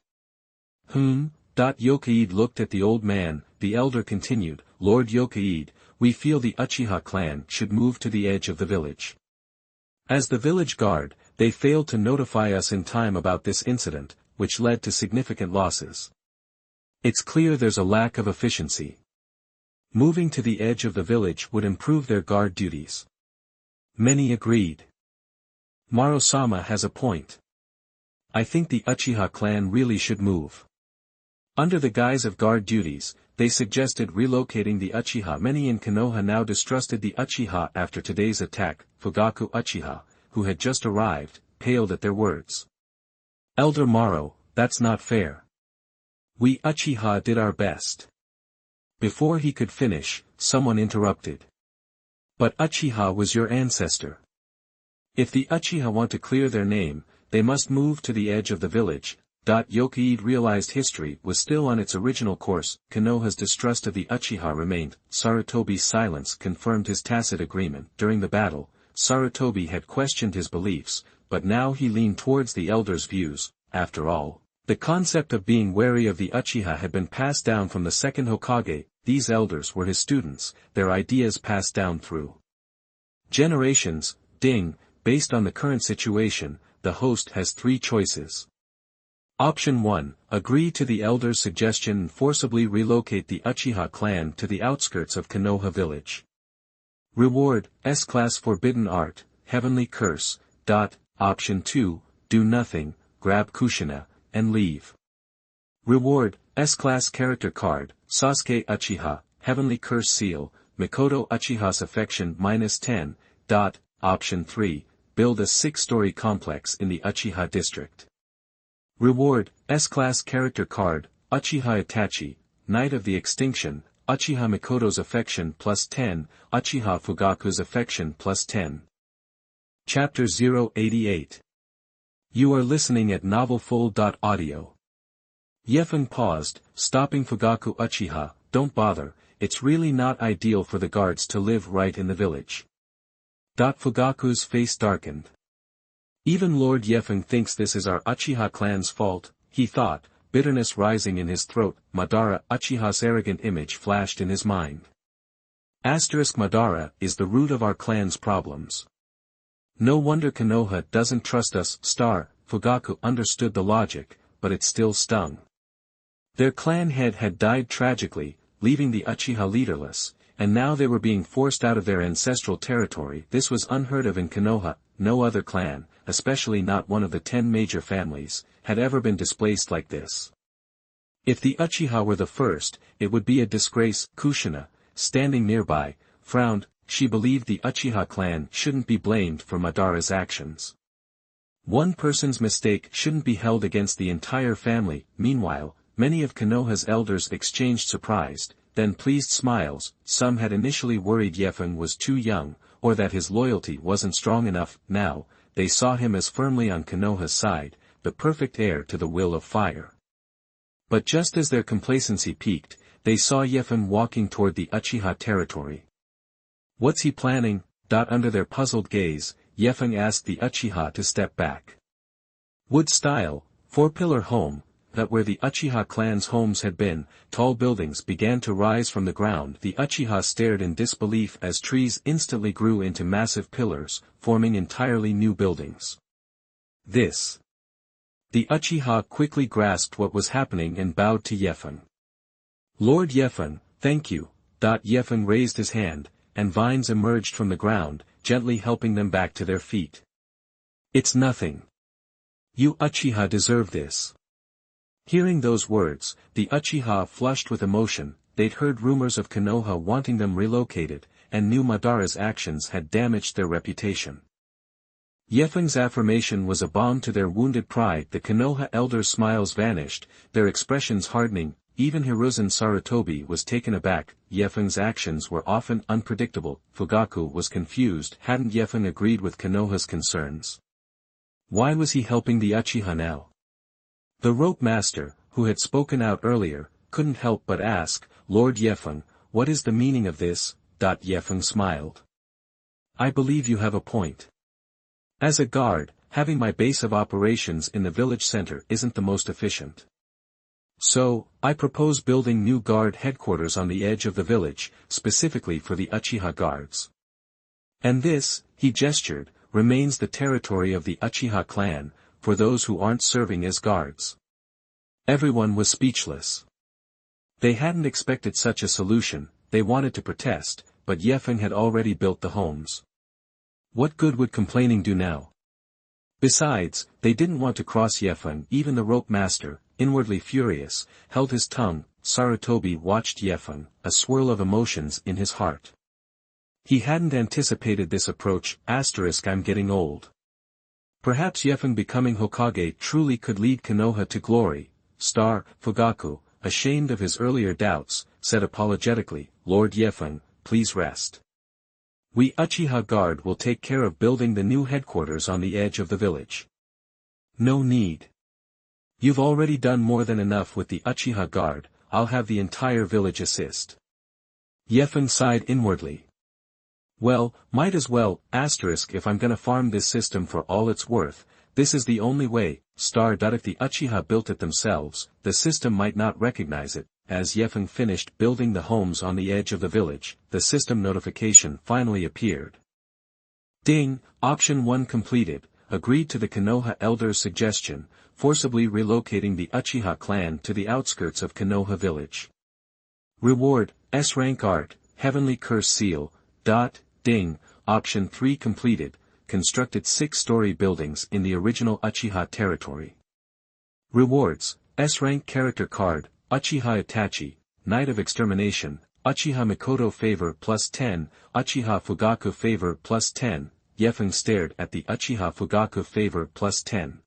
Yokaide looked at the old man. The elder continued, Lord Yokaide, we feel the Uchiha clan should move to the edge of the village. As the village guard, they failed to notify us in time about this incident, which led to significant losses. It's clear there's a lack of efficiency. Moving to the edge of the village would improve their guard duties. Many agreed. Marosama has a point. I think the Uchiha clan really should move. Under the guise of guard duties, they suggested relocating the Uchiha. Many in Konoha now distrusted the Uchiha after today's attack. Fugaku Uchiha, who had just arrived, paled at their words. Elder Maro, that's not fair. We Uchiha did our best. Before he could finish, someone interrupted. But Uchiha was your ancestor. If the Uchiha want to clear their name, they must move to the edge of the village. Yokaide realized history was still on its original course. Konoha's distrust of the Uchiha remained. Sarutobi's silence confirmed his tacit agreement. During the battle, Sarutobi had questioned his beliefs, but now he leaned towards the elder's views. After all, the concept of being wary of the Uchiha had been passed down from the second Hokage. These elders were his students, their ideas passed down through generations. Based on the current situation, the host has three choices. Option 1, agree to the elder's suggestion and forcibly relocate the Uchiha clan to the outskirts of Konoha Village. Reward, S-Class Forbidden Art, Heavenly Curse. Option 2, do nothing, grab Kushina, and leave. Reward, S-Class Character Card, Sasuke Uchiha, Heavenly Curse Seal, Mikoto Uchiha's Affection -10. Option 3, build a 6-story complex in the Uchiha district. Reward, S-Class Character Card, Uchiha Itachi, Knight of the Extinction, Uchiha Mikoto's Affection +10, Uchiha Fugaku's Affection +10. Chapter 088. You are listening at novelfull.audio. Yefeng paused, stopping Fugaku Uchiha, don't bother, it's really not ideal for the guards to live right in the village. Fugaku's face darkened. Even Lord Yefeng thinks this is our Uchiha clan's fault, he thought, bitterness rising in his throat. Madara Uchiha's arrogant image flashed in his mind. Madara is the root of our clan's problems. No wonder Konoha doesn't trust us. Fugaku understood the logic, but it still stung. Their clan head had died tragically, leaving the Uchiha leaderless, and now they were being forced out of their ancestral territory. This was unheard of in Konoha. No other clan, especially not one of the 10 major families, had ever been displaced like this. If the Uchiha were the first, it would be a disgrace. Kushina, standing nearby, frowned. She believed the Uchiha clan shouldn't be blamed for Madara's actions. One person's mistake shouldn't be held against the entire family. Meanwhile, many of Konoha's elders exchanged surprised, then pleased smiles. Some had initially worried Feng was too young, or that his loyalty wasn't strong enough. Now, they saw him as firmly on Konoha's side, the perfect heir to the will of fire. But just as their complacency peaked, they saw Feng walking toward the Uchiha territory. What's he planning? Under their puzzled gaze, Feng asked the Uchiha to step back. Wood-style, 4-pillar home, that where the Uchiha clan's homes had been, tall buildings began to rise from the ground. The Uchiha stared in disbelief as trees instantly grew into massive pillars, forming entirely new buildings. This. The Uchiha quickly grasped what was happening and bowed to Feng. Lord Feng, thank you. Feng raised his hand, and vines emerged from the ground, gently helping them back to their feet. It's nothing. You Uchiha deserve this. Hearing those words, the Uchiha flushed with emotion. They'd heard rumors of Konoha wanting them relocated, and knew Madara's actions had damaged their reputation. Feng's affirmation was a balm to their wounded pride. The Konoha elders' smiles vanished, their expressions hardening. Even Hiruzen Sarutobi was taken aback. Feng's actions were often unpredictable. Fugaku was confused. Hadn't Feng agreed with Konoha's concerns? Why was he helping the Uchiha now? The rope master, who had spoken out earlier, couldn't help but ask, Lord Feng, what is the meaning of this? Feng smiled. I believe you have a point. As a guard, having my base of operations in the village center isn't the most efficient. So, I propose building new guard headquarters on the edge of the village, specifically for the Uchiha guards. And this, he gestured, remains the territory of the Uchiha clan, for those who aren't serving as guards. Everyone was speechless. They hadn't expected such a solution. They wanted to protest, but Feng had already built the homes. What good would complaining do now? Besides, they didn't want to cross Feng. Even the rope master, inwardly furious, held his tongue. Sarutobi watched Feng, a swirl of emotions in his heart. He hadn't anticipated this approach. I'm getting old. Perhaps Feng becoming Hokage truly could lead Konoha to glory. Fugaku, ashamed of his earlier doubts, said apologetically, Lord Feng, please rest. We Uchiha Guard will take care of building the new headquarters on the edge of the village. No need. You've already done more than enough with the Uchiha Guard. I'll have the entire village assist. Feng sighed inwardly. Well, might as well, if I'm gonna farm this system for all it's worth, this is the only way. If the Uchiha built it themselves, the system might not recognize it. As Feng finished building the homes on the edge of the village, the system notification finally appeared. Ding, Option 1 completed, agreed to the Konoha elders' suggestion, forcibly relocating the Uchiha clan to the outskirts of Konoha Village. Reward, S-Rank Art, Heavenly Curse Seal. Ding, Option 3 completed, constructed 6-story buildings in the original Uchiha territory. Rewards, S-Rank Character Card, Uchiha Itachi, Knight of Extermination, Uchiha Mikoto Favor +10, Uchiha Fugaku Favor +10, Feng stared at the Uchiha Fugaku Favor +10.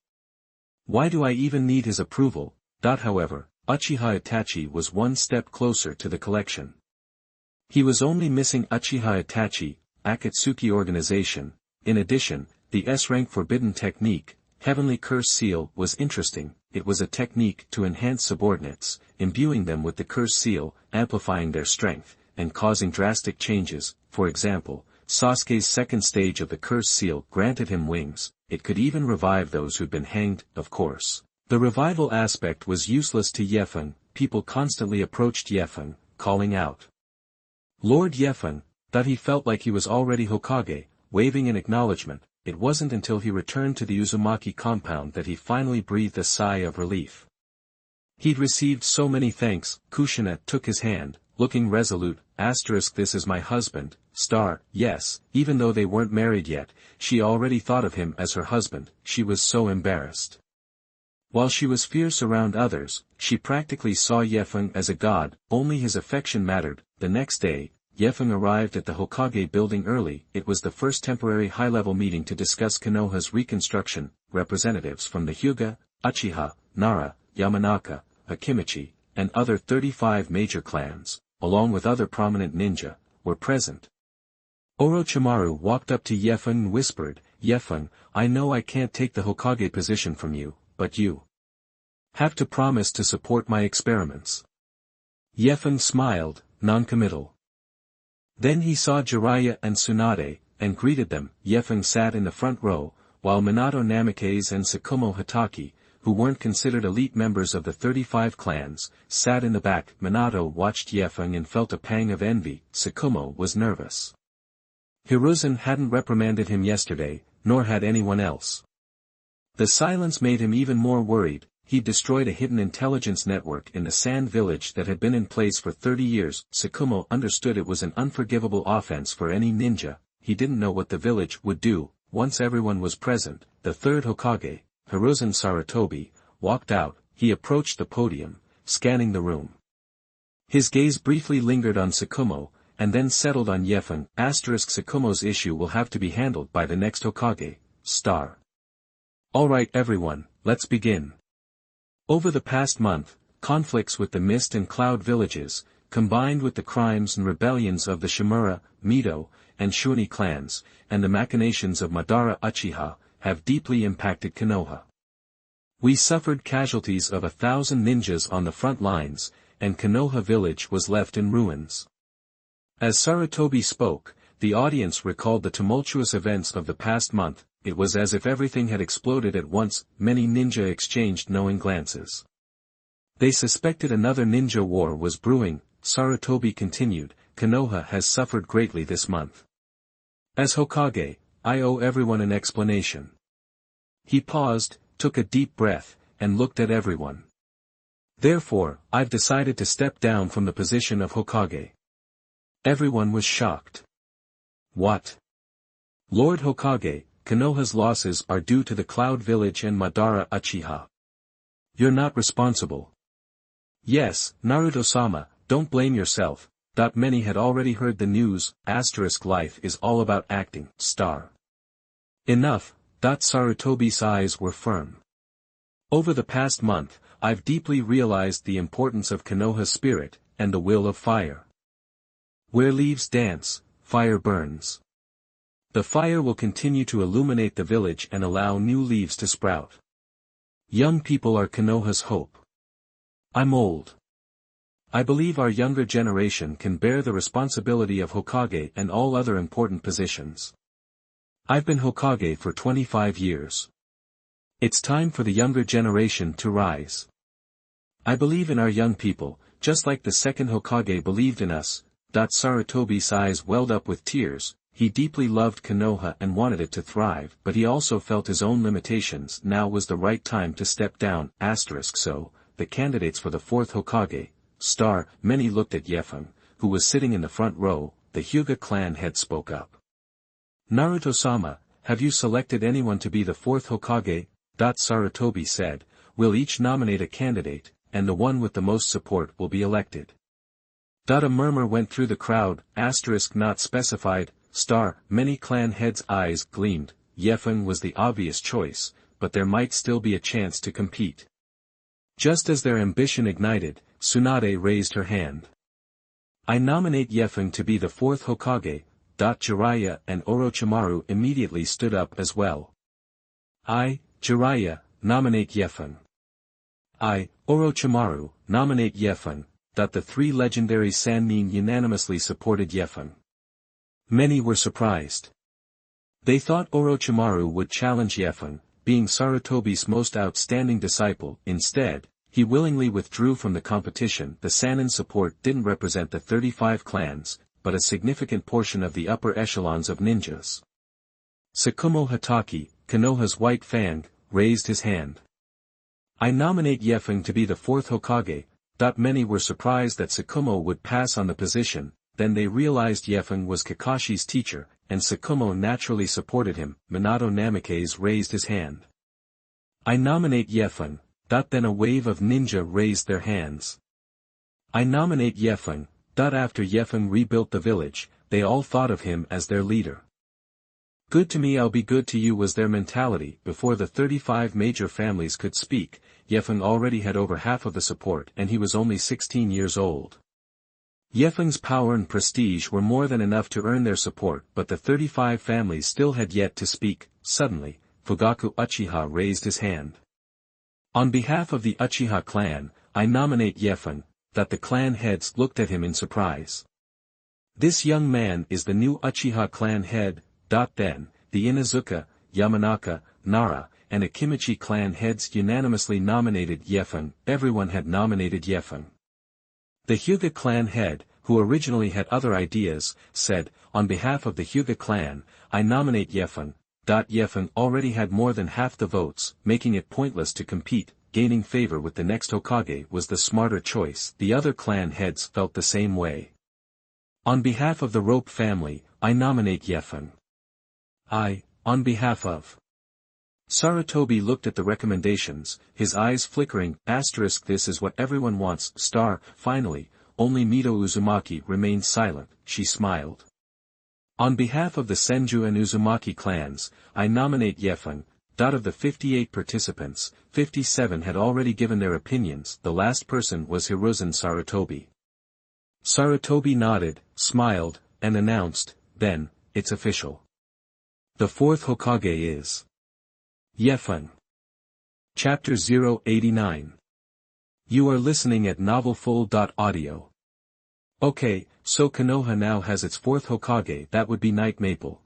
Why do I even need his approval? However, Uchiha Itachi was one step closer to the collection. He was only missing Uchiha Itachi, Akatsuki Organization. In addition, the S-Rank Forbidden Technique, Heavenly Curse Seal, was interesting. It was a technique to enhance subordinates, imbuing them with the Curse Seal, amplifying their strength, and causing drastic changes. For example, Sasuke's second stage of the Curse Seal granted him wings. It could even revive those who'd been hanged. Of course, the revival aspect was useless to Feng. People constantly approached Feng, calling out, Lord Feng, that he felt like he was already Hokage, waving in acknowledgement. It wasn't until he returned to the Uzumaki compound that he finally breathed a sigh of relief. He'd received so many thanks. Kushina took his hand, looking resolute. This is my husband, yes, even though they weren't married yet, she already thought of him as her husband. She was so embarrassed. While she was fierce around others, she practically saw Feng as a god. Only his affection mattered. The next day, Feng arrived at the Hokage building early. It was the first temporary high-level meeting to discuss Konoha's reconstruction. Representatives from the Hyuga, Uchiha, Nara, Yamanaka, Akimichi, and other 35 major clans, along with other prominent ninja, were present. Orochimaru walked up to Feng and whispered, "Feng, I know I can't take the Hokage position from you, but you have to promise to support my experiments." Feng smiled, non-committal. Then he saw Jiraiya and Tsunade, and greeted them. Feng sat in the front row, while Minato, Namikaze and Tsukumo Hatake, who weren't considered elite members of the 35 clans, sat in the back. Minato watched Feng and felt a pang of envy. Tsukumo was nervous. Hiruzen hadn't reprimanded him yesterday, nor had anyone else. The silence made him even more worried. He'd destroyed a hidden intelligence network in the Sand Village that had been in place for 30 years. Tsukumo understood it was an unforgivable offense for any ninja. He didn't know what the village would do. Once everyone was present, the third Hokage, Hiruzen Sarutobi, walked out. He approached the podium, scanning the room. His gaze briefly lingered on Tsukumo, and then settled on Feng. Tsukumo's issue will have to be handled by the next Hokage. Alright everyone, let's begin. Over the past month, conflicts with the Mist and Cloud villages, combined with the crimes and rebellions of the Shimura, Mito, and Shuni clans, and the machinations of Madara Uchiha, have deeply impacted Konoha. We suffered casualties of 1,000 ninjas on the front lines, and Konoha Village was left in ruins. As Sarutobi spoke, the audience recalled the tumultuous events of the past month. It was as if everything had exploded at once. Many ninja exchanged knowing glances. They suspected another ninja war was brewing. Sarutobi continued, Konoha has suffered greatly this month. As Hokage, I owe everyone an explanation. He paused, took a deep breath, and looked at everyone. Therefore, I've decided to step down from the position of Hokage. Everyone was shocked. What? Lord Hokage, Konoha's losses are due to the Cloud Village and Madara Uchiha. You're not responsible. Yes, Naruto-sama, don't blame yourself. Many had already heard the news. Life is all about acting. Enough. Sarutobi's eyes were firm. Over the past month, I've deeply realized the importance of Konoha's spirit, and the will of fire. Where leaves dance, fire burns. The fire will continue to illuminate the village and allow new leaves to sprout. Young people are Konoha's hope. I'm old. I believe our younger generation can bear the responsibility of Hokage and all other important positions. I've been Hokage for 25 years. It's time for the younger generation to rise. I believe in our young people, just like the second Hokage believed in us. Sarutobi's eyes welled up with tears. He deeply loved Konoha and wanted it to thrive, but he also felt his own limitations. Now was the right time to step down. So, the candidates for the fourth Hokage, many looked at Feng, who was sitting in the front row. The Hyuga clan head spoke up. Naruto-sama, have you selected anyone to be the fourth Hokage? Sarutobi said, we'll each nominate a candidate, and the one with the most support will be elected. A murmur went through the crowd. Not specified. Many clan heads' eyes gleamed. Feng was the obvious choice, but there might still be a chance to compete. Just as their ambition ignited, Tsunade raised her hand. I nominate Feng to be the fourth Hokage. Jiraiya and Orochimaru immediately stood up as well. I, Jiraiya, nominate Feng. I, Orochimaru, nominate Feng. The three legendary Sannin unanimously supported Feng. Many were surprised. They thought Orochimaru would challenge Feng, being Sarutobi's most outstanding disciple. Instead, he willingly withdrew from the competition. The Sannin support didn't represent the 35 clans. but a significant portion of the upper echelons of ninjas. Tsukumo Hatake, Konoha's white Feng, raised his hand. I nominate Yefeng to be the fourth Hokage. Many were surprised that Tsukumo would pass on the position, then they realized Yefeng was Kakashi's teacher, and Tsukumo naturally supported him. Minato Namikaze raised his hand. I nominate Yefeng. Then a wave of ninja raised their hands. I nominate Yefeng. After Yefeng rebuilt the village, they all thought of him as their leader. Good to me I'll be good to you was their mentality. Before the 35 major families could speak, Yefeng already had over half of the support and he was only 16 years old. Yefeng's power and prestige were more than enough to earn their support, but the 35 families still had yet to speak. Suddenly, Fugaku Uchiha raised his hand. On behalf of the Uchiha clan, I nominate Yefeng. The clan heads looked at him in surprise. This young man is the new Uchiha clan head. Then, the Inazuka, Yamanaka, Nara, and Akimichi clan heads unanimously nominated Yefeng. Everyone had nominated Yefeng. The Hyuga clan head, who originally had other ideas, said, on behalf of the Hyuga clan, I nominate Yefeng. Yefeng already had more than half the votes, making it pointless to compete. Gaining favor with the next Hokage was the smarter choice. The other clan heads felt the same way. On behalf of the Rope family, I nominate Yefeng. On behalf of Sarutobi looked at the recommendations, his eyes flickering. This is what everyone wants. Finally, only Mito Uzumaki remained silent. She smiled. On behalf of the Senju and Uzumaki clans, I nominate Yefeng. Of the 58 participants, 57 had already given their opinions. The last person was Hiruzen Sarutobi. Sarutobi nodded, smiled, and announced, then, it's official. The fourth Hokage is Yefeng. Chapter 089. You are listening at novelfull.audio. Okay, so Konoha now has its fourth Hokage. That would be Night Maple.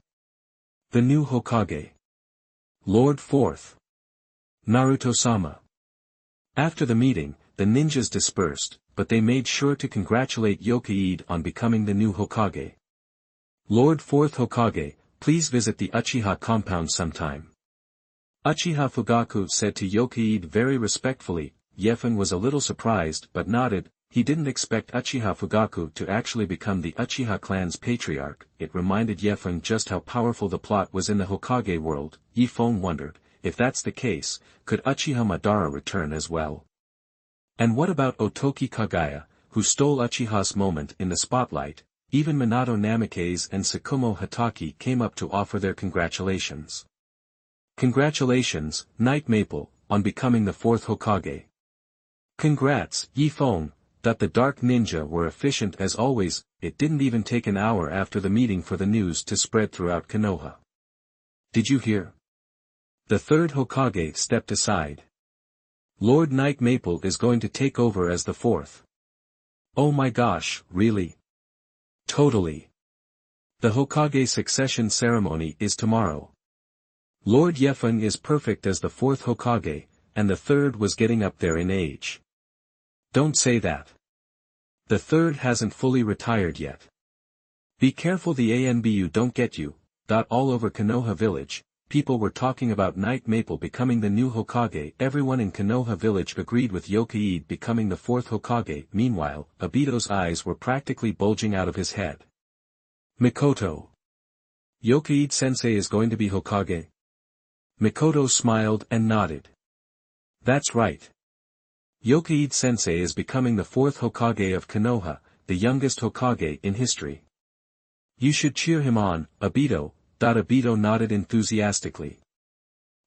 The new Hokage. Lord Fourth. Naruto-sama. After the meeting, the ninjas dispersed, but they made sure to congratulate Yokai on becoming the new Hokage. Lord Fourth Hokage, please visit the Uchiha compound sometime. Uchiha Fugaku said to Yokai very respectfully. Yefeng was a little surprised but nodded. He didn't expect Uchiha Fugaku to actually become the Uchiha clan's patriarch. It reminded Yefeng just how powerful the plot was in the Hokage world. Yefeng wondered, if that's the case, could Uchiha Madara return as well? And what about Otoki Kagaya, who stole Uchiha's moment in the spotlight? Even Minato Namikaze and Tsukumo Hatake came up to offer their congratulations. Congratulations, Night Maple, on becoming the fourth Hokage. Congrats, Yefeng. The Dark Ninja were efficient as always. It didn't even take an hour after the meeting for the news to spread throughout Konoha. Did you hear? The third Hokage stepped aside. Lord Night Maple is going to take over as the fourth. Oh my gosh, really? Totally. The Hokage succession ceremony is tomorrow. Lord Yefeng is perfect as the fourth Hokage, and the third was getting up there in age. Don't say that. The third hasn't fully retired yet. Be careful the ANBU don't get you. All over Konoha Village, people were talking about Night Maple becoming the new Hokage. Everyone in Konoha Village agreed with Yokai becoming the fourth Hokage. Meanwhile, Obito's eyes were practically bulging out of his head. Mikoto. Yokai-sensei is going to be Hokage? Mikoto smiled and nodded. That's right. Yokai-sensei is becoming the fourth Hokage of Konoha, the youngest Hokage in history. You should cheer him on, Obito. Obito nodded enthusiastically.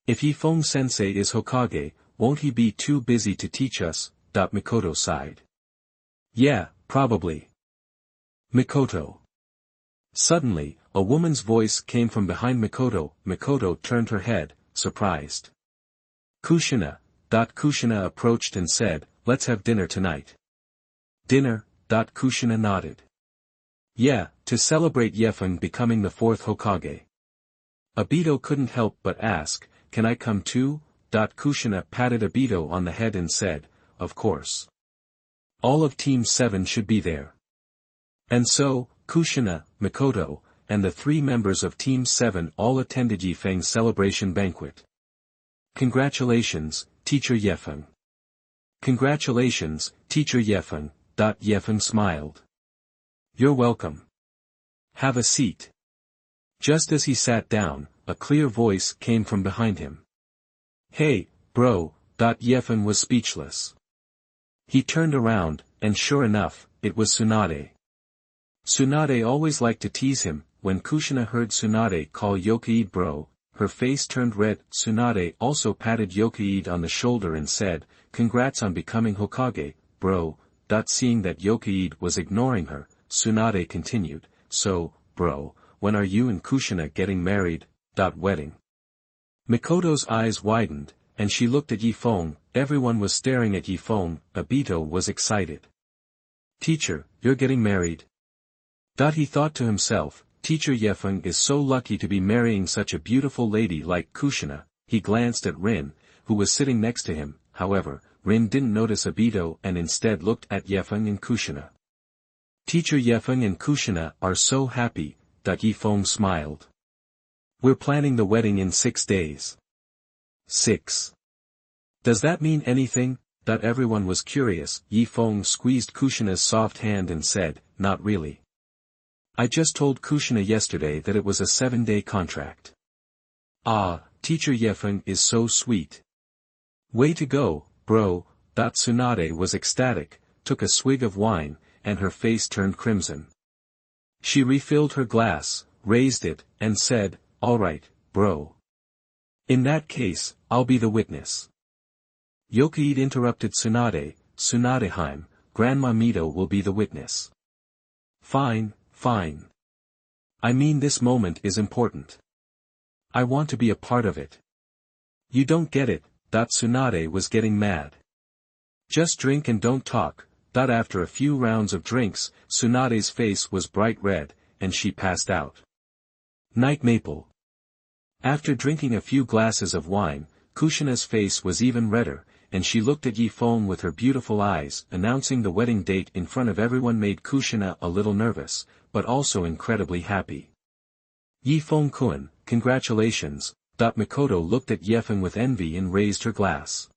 If Yefeng-sensei is Hokage, won't he be too busy to teach us? Mikoto sighed. Yeah, probably. Mikoto. Suddenly, a woman's voice came from behind Mikoto. Mikoto turned her head, surprised. Kushina. Kushina approached and said, let's have dinner tonight. Dinner? Kushina nodded. Yeah, to celebrate Yefeng becoming the fourth Hokage. Obito couldn't help but ask, can I come too? Kushina patted Obito on the head and said, of course. All of Team 7 should be there. And so, Kushina, Mikoto, and the 3 members of Team 7 all attended Feng's celebration banquet. Congratulations, Teacher Feng. Congratulations, Teacher Feng. Feng smiled. You're welcome. Have a seat. Just as he sat down, a clear voice came from behind him. Hey, bro. Feng was speechless. He turned around, and sure enough, it was Tsunade. Tsunade always liked to tease him. When Kushina heard Tsunade call Yokaide bro, her face turned red. Tsunade also patted Yokaide on the shoulder and said, "Congrats on becoming Hokage, bro." Seeing that Yokaide was ignoring her, Tsunade continued, "So, bro, when are you and Kushina getting married? Wedding?" Mikoto's eyes widened, and she looked at Feng. Everyone was staring at Feng. Obito was excited. "Teacher, you're getting married?" He thought to himself, Teacher Feng is so lucky to be marrying such a beautiful lady like Kushina. He glanced at Rin, who was sitting next to him. However, Rin didn't notice Obito and instead looked at Feng and Kushina. Teacher Feng and Kushina are so happy. Feng smiled. We're planning the wedding in 6 days. 6. Does that mean anything? Everyone was curious. Feng squeezed Kushina's soft hand and said, "Not really. I just told Kushina yesterday that it was a 7-day contract." Ah, Teacher Feng is so sweet. Way to go, bro. Tsunade was ecstatic, took a swig of wine, and her face turned crimson. She refilled her glass, raised it, and said, "All right, bro. In that case, I'll be the witness." Yokaide interrupted Tsunade. "Tsunadeheim, Grandma Mito will be the witness." "Fine, fine. I mean, this moment is important. I want to be a part of it." "You don't get it." Tsunade was getting mad. "Just drink and don't talk." After a few rounds of drinks, Tsunade's face was bright red, and she passed out. Night Maple. After drinking a few glasses of wine, Kushina's face was even redder, and she looked at Feng with her beautiful eyes. Announcing the wedding date in front of everyone made Kushina a little nervous, but also incredibly happy. Feng-kun, congratulations. Mikoto looked at Feng with envy and raised her glass.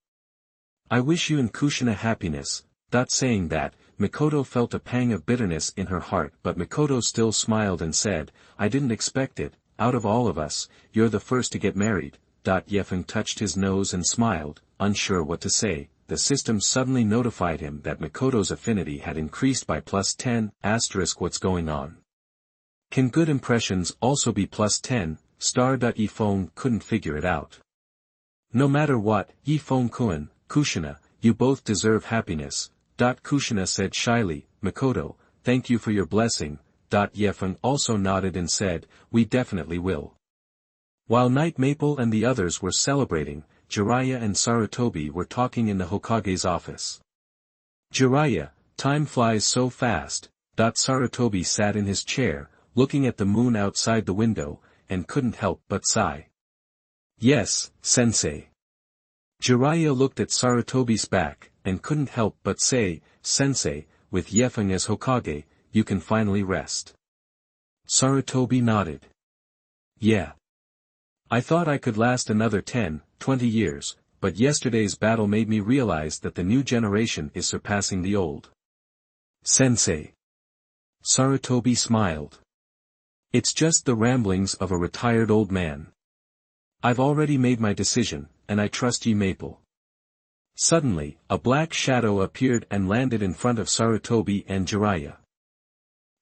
"I wish you and Kushina happiness." Saying that, Mikoto felt a pang of bitterness in her heart, but Mikoto still smiled and said, "I didn't expect it. Out of all of us, you're the first to get married." Feng touched his nose and smiled, unsure what to say. The system suddenly notified him that Mikoto's affinity had increased by +10, *what's going on? Can good impressions also be +10? Feng couldn't figure it out. "No matter what, Feng-kun, Kushina, you both deserve happiness." Kushina said shyly, "Mikoto, thank you for your blessing." Feng also nodded and said, "We definitely will." While Night Maple and the others were celebrating, Jiraiya and Sarutobi were talking in the Hokage's office. "Jiraiya, time flies so fast." Sarutobi sat in his chair, looking at the moon outside the window, and couldn't help but sigh. "Yes, sensei." Jiraiya looked at Sarutobi's back, and couldn't help but say, "Sensei, with Feng as Hokage, you can finally rest." Sarutobi nodded. "Yeah. I thought I could last another 10, 20 years, but yesterday's battle made me realize that the new generation is surpassing the old." "Sensei." Sarutobi smiled. "It's just the ramblings of a retired old man. I've already made my decision, and I trust ye Maple." Suddenly, a black shadow appeared and landed in front of Sarutobi and Jiraiya.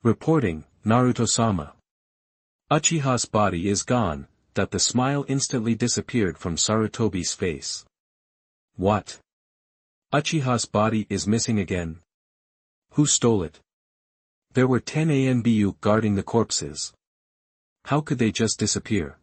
Reporting, Naruto-sama. Uchiha's body is gone. The smile instantly disappeared from Sarutobi's face. "What? Uchiha's body is missing again? Who stole it?" "There were 10 ANBU guarding the corpses. How could they just disappear?"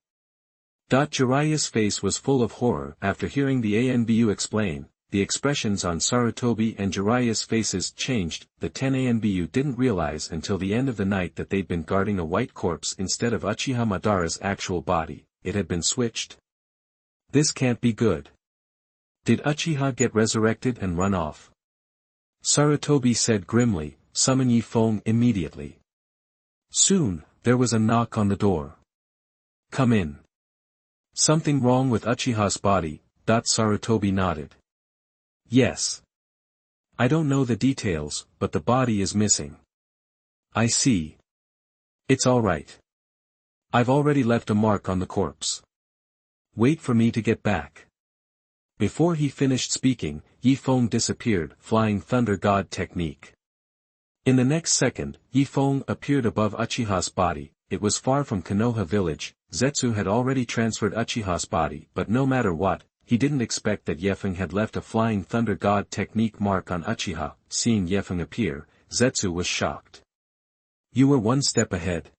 Jiraiya's face was full of horror after hearing the ANBU explain. The expressions on Sarutobi and Jiraiya's faces changed. The 10 ANBU didn't realize until the end of the night that they'd been guarding a white corpse instead of Uchiha Madara's actual body. It had been switched. This can't be good. Did Uchiha get resurrected and run off? Sarutobi said grimly, "Summon Feng immediately." Soon, there was a knock on the door. "Come in." "Something wrong with Uchiha's body?" Sarutobi nodded. "Yes. I don't know the details, but the body is missing." "I see. It's all right. I've already left a mark on the corpse. Wait for me to get back." Before he finished speaking, Feng disappeared, flying Thunder God technique. In the next second, Feng appeared above Uchiha's body. It was far from Konoha Village. Zetsu had already transferred Uchiha's body, but no matter what, he didn't expect that Feng had left a flying Thunder God technique mark on Uchiha. Seeing Feng appear, Zetsu was shocked. "You were one step ahead."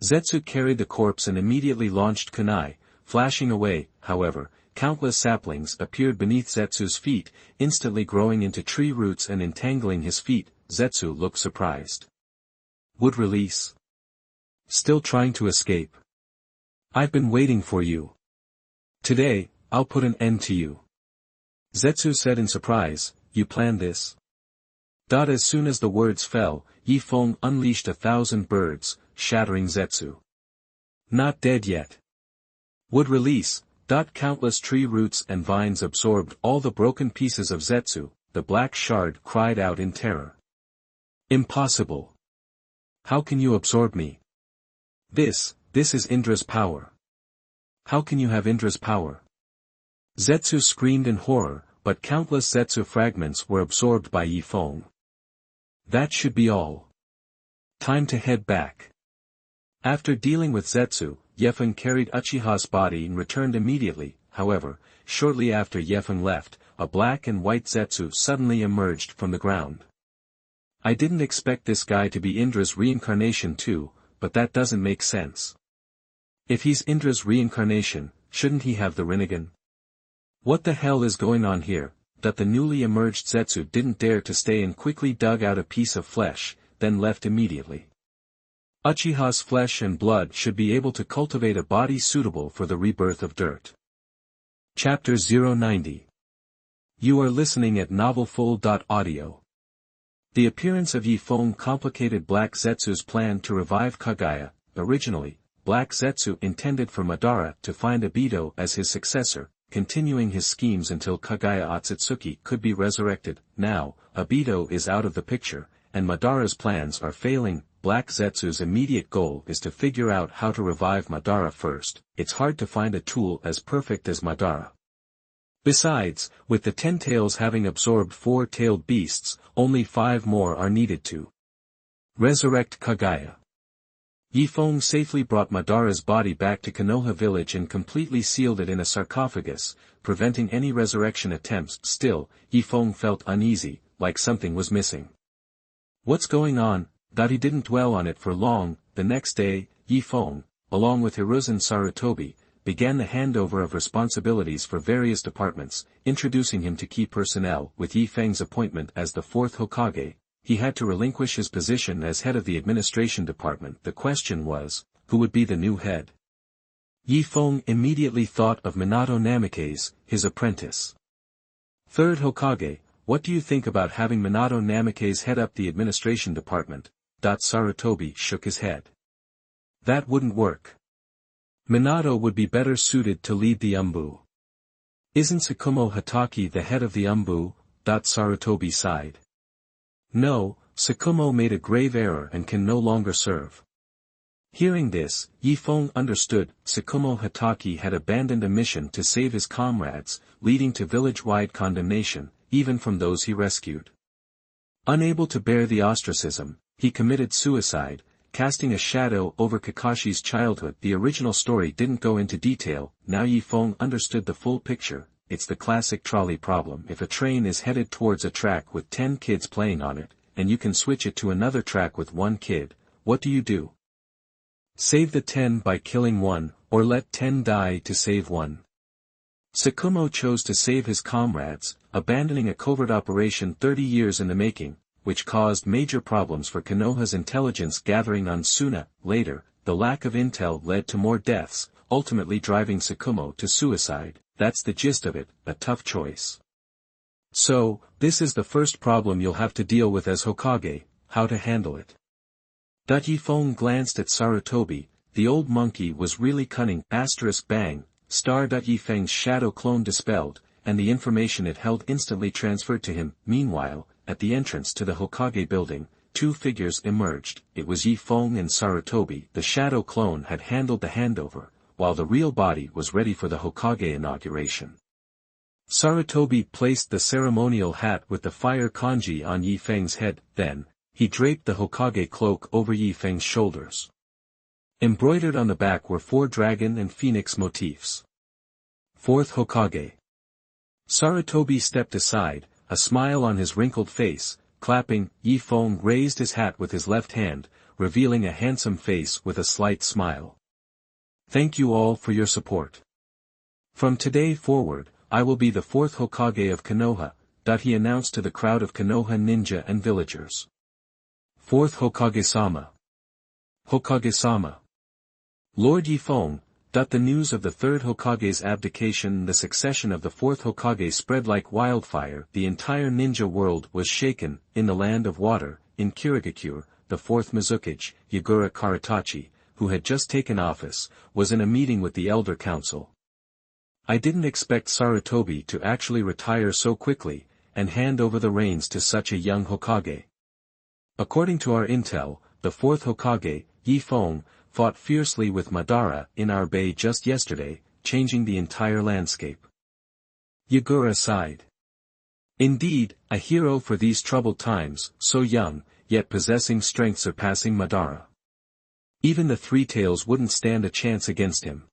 Zetsu carried the corpse and immediately launched kunai, flashing away. However, countless saplings appeared beneath Zetsu's feet, instantly growing into tree roots and entangling his feet. Zetsu looked surprised. "Would release? Still trying to escape? I've been waiting for you. Today, I'll put an end to you." Zetsu said in surprise. "You planned this?" As soon as the words fell, Feng unleashed 1,000 birds, shattering Zetsu. "Not dead yet. Would release." Countless tree roots and vines absorbed all the broken pieces of Zetsu. The black shard cried out in terror. "Impossible. How can you absorb me? This is Indra's power." "How can you have Indra's power?" Zetsu screamed in horror, but countless Zetsu fragments were absorbed by Feng. "That should be all. Time to head back." After dealing with Zetsu, Feng carried Uchiha's body and returned immediately. However, shortly after Feng left, a black and white Zetsu suddenly emerged from the ground. "I didn't expect this guy to be Indra's reincarnation too, but that doesn't make sense. If he's Indra's reincarnation, shouldn't he have the Rinnegan? What the hell is going on here?" The newly emerged Zetsu didn't dare to stay and quickly dug out a piece of flesh, then left immediately. Uchiha's flesh and blood should be able to cultivate a body suitable for the rebirth of dirt. Chapter 090. You are listening at novelfull.audio. The appearance of Feng complicated Black Zetsu's plan to revive Kagaya. Originally, Black Zetsu intended for Madara to find Obito as his successor, continuing his schemes until Kagaya Otsutsuki could be resurrected. Now, Obito is out of the picture, and Madara's plans are failing. Black Zetsu's immediate goal is to figure out how to revive Madara first. It's hard to find a tool as perfect as Madara. Besides, with the 10 tails having absorbed 4-tailed beasts, only 5 more are needed to resurrect Kagaya. Feng safely brought Madara's body back to Konoha Village and completely sealed it in a sarcophagus, preventing any resurrection attempts. Still, Feng felt uneasy, like something was missing. "What's going on?" He didn't dwell on it for long. The next day, Feng, along with Hiruzen Sarutobi, began the handover of responsibilities for various departments, introducing him to key personnel. With Feng's appointment as the 4th Hokage, he had to relinquish his position as head of the administration department. The question was, who would be the new head? Feng immediately thought of Minato Namikaze, his apprentice. 3rd Hokage, what do you think about having Minato Namikaze head up the administration department? Sarutobi shook his head. That wouldn't work. Minato would be better suited to lead the Umbu. Isn't Tsukumo Hatake the head of the Umbu? Sarutobi sighed. No, Tsukumo made a grave error and can no longer serve. Hearing this, Feng understood. Tsukumo Hatake had abandoned a mission to save his comrades, leading to village-wide condemnation, even from those he rescued. Unable to bear the ostracism, he committed suicide, casting a shadow over Kakashi's childhood. The original story didn't go into detail. Now Feng understood the full picture. It's the classic trolley problem. If a train is headed towards a track with 10 kids playing on it, and you can switch it to another track with 1 kid, what do? Save the 10 by killing 1, or let 10 die to save 1. Tsukumo chose to save his comrades, abandoning a covert operation 30 years in the making, which caused major problems for Konoha's intelligence gathering on Suna. Later, the lack of intel led to more deaths, ultimately driving Tsukumo to suicide. That's the gist of it, a tough choice. So, this is the first problem you'll have to deal with as Hokage, how to handle it. Yifeng glanced at Sarutobi. The old monkey was really cunning. *bang, Yifeng's shadow clone dispelled, and the information it held instantly transferred to him. Meanwhile, at the entrance to the Hokage building, two figures emerged. It was Yifeng and Sarutobi. The shadow clone had handled the handover, while the real body was ready for the Hokage inauguration. Sarutobi placed the ceremonial hat with the fire kanji on Yifeng's head, then, he draped the Hokage cloak over Yifeng's shoulders. Embroidered on the back were 4 dragon and phoenix motifs. Fourth Hokage. Sarutobi stepped aside, a smile on his wrinkled face. Clapping, Yifeng raised his hat with his left hand, revealing a handsome face with a slight smile. Thank you all for your support. From today forward, I will be the 4th Hokage of Konoha, he announced to the crowd of Konoha ninja and villagers. 4th Hokage-sama. Hokage-sama. Lord Yifeng, the news of the 3rd Hokage's abdication and the succession of the 4th Hokage spread like wildfire. The entire ninja world was shaken. In the land of water, in Kirigakure, the 4th Mizukage, Yagura Karatachi, who had just taken office, was in a meeting with the Elder Council. I didn't expect Sarutobi to actually retire so quickly, and hand over the reins to such a young Hokage. According to our intel, the 4th Hokage, Yifeng, fought fiercely with Madara in our bay just yesterday, changing the entire landscape. Yagura sighed. Indeed, a hero for these troubled times, so young, yet possessing strength surpassing Madara. Even the Three Tails wouldn't stand a chance against him.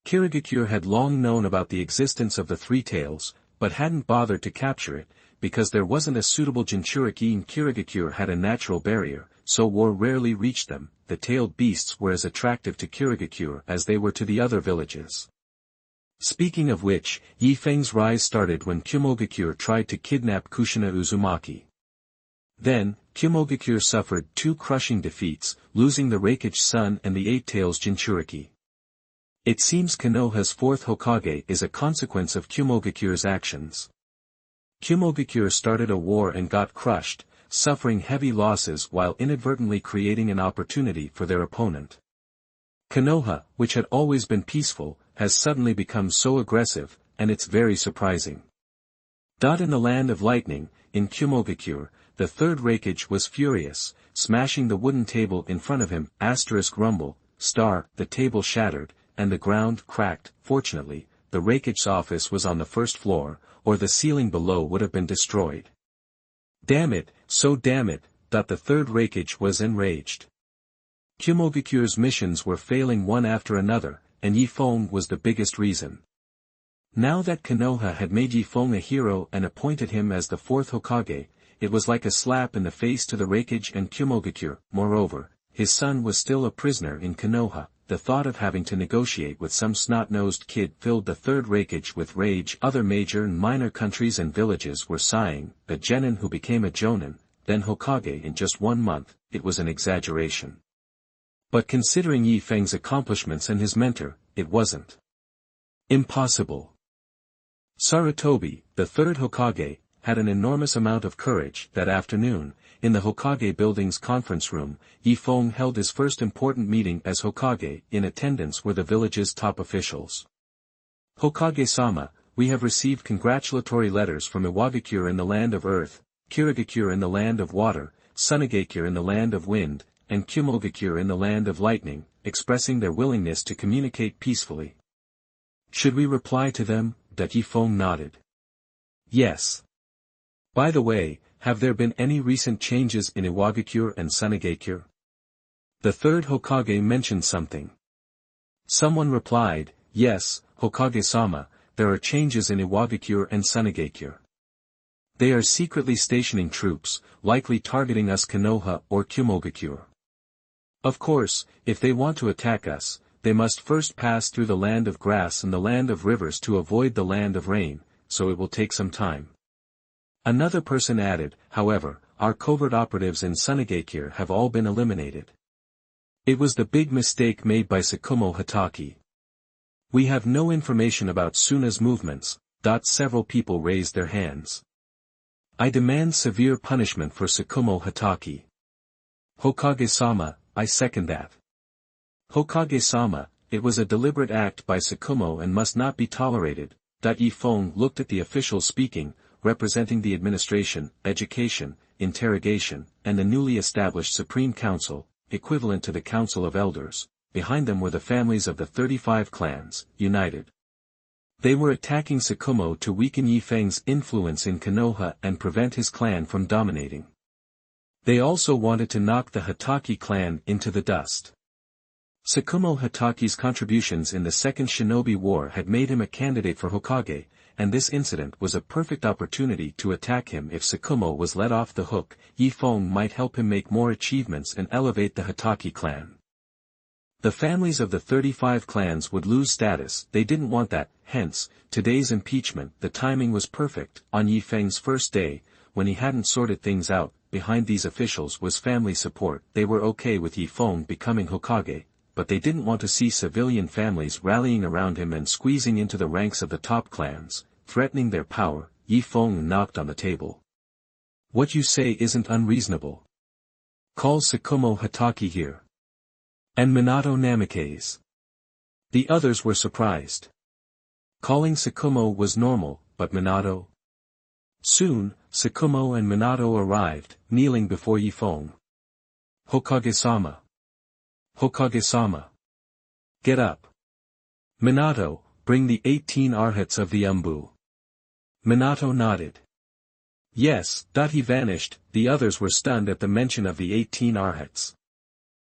Kirigakure had long known about the existence of the Three Tails, but hadn't bothered to capture it, because there wasn't a suitable Jinchuriki and Kirigakure had a natural barrier, so war rarely reached them. The tailed beasts were as attractive to Kirigakure as they were to the other villages. Speaking of which, Yifeng's rise started when Kumogakure tried to kidnap Kushina Uzumaki. Then, Kumogakure suffered 2 crushing defeats, losing the Raikage son and the 8 Tails Jinchuriki. It seems Konoha's 4th Hokage is a consequence of Kumogakure's actions. Kumogakure started a war and got crushed, suffering heavy losses while inadvertently creating an opportunity for their opponent. Konoha, which had always been peaceful, has suddenly become so aggressive, and it's very surprising. In the land of lightning, in Kumogakure, the 3rd Raikage was furious, smashing the wooden table in front of him. Rumble, the table shattered, and the ground cracked. Fortunately, the Raikage's office was on the 1st floor, or the ceiling below would have been destroyed. Damn it, the 3rd Raikage was enraged. Kumogakure's missions were failing one after another, and Yifeng was the biggest reason. Now that Konoha had made Yifeng a hero and appointed him as the 4th Hokage, it was like a slap in the face to the Raikage and Kumogakure. Moreover, his son was still a prisoner in Konoha. The thought of having to negotiate with some snot-nosed kid filled the 3rd Raikage with rage. Other major and minor countries and villages were sighing. A genin who became a jonin, then Hokage in just 1 month, it was an exaggeration. But considering Yifeng's accomplishments and his mentor, it wasn't impossible. Sarutobi, the 3rd Hokage, had an enormous amount of courage. That afternoon, in the Hokage building's conference room, Yifeng held his first important meeting as Hokage. In attendance were the village's top officials. Hokage-sama, we have received congratulatory letters from Iwagakure in the land of earth, Kirigakure in the land of water, Sunagakure in the land of wind, and Kumogakure in the land of lightning, expressing their willingness to communicate peacefully. Should we reply to them? Yifeng nodded. Yes. By the way, have there been any recent changes in Iwagakure and Sunagakure? The 3rd Hokage mentioned something. Someone replied, yes, Hokage-sama, there are changes in Iwagakure and Sunagakure. They are secretly stationing troops, likely targeting us Konoha or Kumogakure. Of course, if they want to attack us, they must first pass through the land of grass and the land of rivers to avoid the land of rain, so it will take some time. Another person added, however, our covert operatives in Sunagakure have all been eliminated. It was the big mistake made by Tsukumo Hatake. We have no information about Suna's movements. Several people raised their hands. I demand severe punishment for Tsukumo Hatake. Hokage-sama, I second that. Hokage-sama, it was a deliberate act by Tsukumo and must not be tolerated. Yi Feng looked at the official speaking, representing the administration, education, interrogation, and the newly established Supreme Council, equivalent to the Council of Elders. Behind them were the families of the 35 clans, united. They were attacking Tsukumo to weaken Yi Feng's influence in Konoha and prevent his clan from dominating. They also wanted to knock the Hotake clan into the dust. Tsukumo Hotake's contributions in the Second Shinobi War had made him a candidate for Hokage, and this incident was a perfect opportunity to attack him. If Tsukumo was let off the hook, Yi Feng might help him make more achievements and elevate the Hotake clan. The families of the 35 clans would lose status. They didn't want that, hence, today's impeachment. The timing was perfect. On Yi Feng's first day, when he hadn't sorted things out, behind these officials was family support. They were okay with Yi Feng becoming Hokage, but they didn't want to see civilian families rallying around him and squeezing into the ranks of the top clans, threatening their power. Yi Feng knocked on the table. What you say isn't unreasonable. Call Tsukumo Hotake here. And Minato Namikaze. The others were surprised. Calling Tsukumo was normal, but Minato? Soon, Tsukumo and Minato arrived, kneeling before Yi Feng. Hokage-sama. Hokage-sama. Get up. Minato, bring the 18 arhats of the Umbu. Minato nodded. Yes. He vanished. The others were stunned at the mention of the 18 arhats.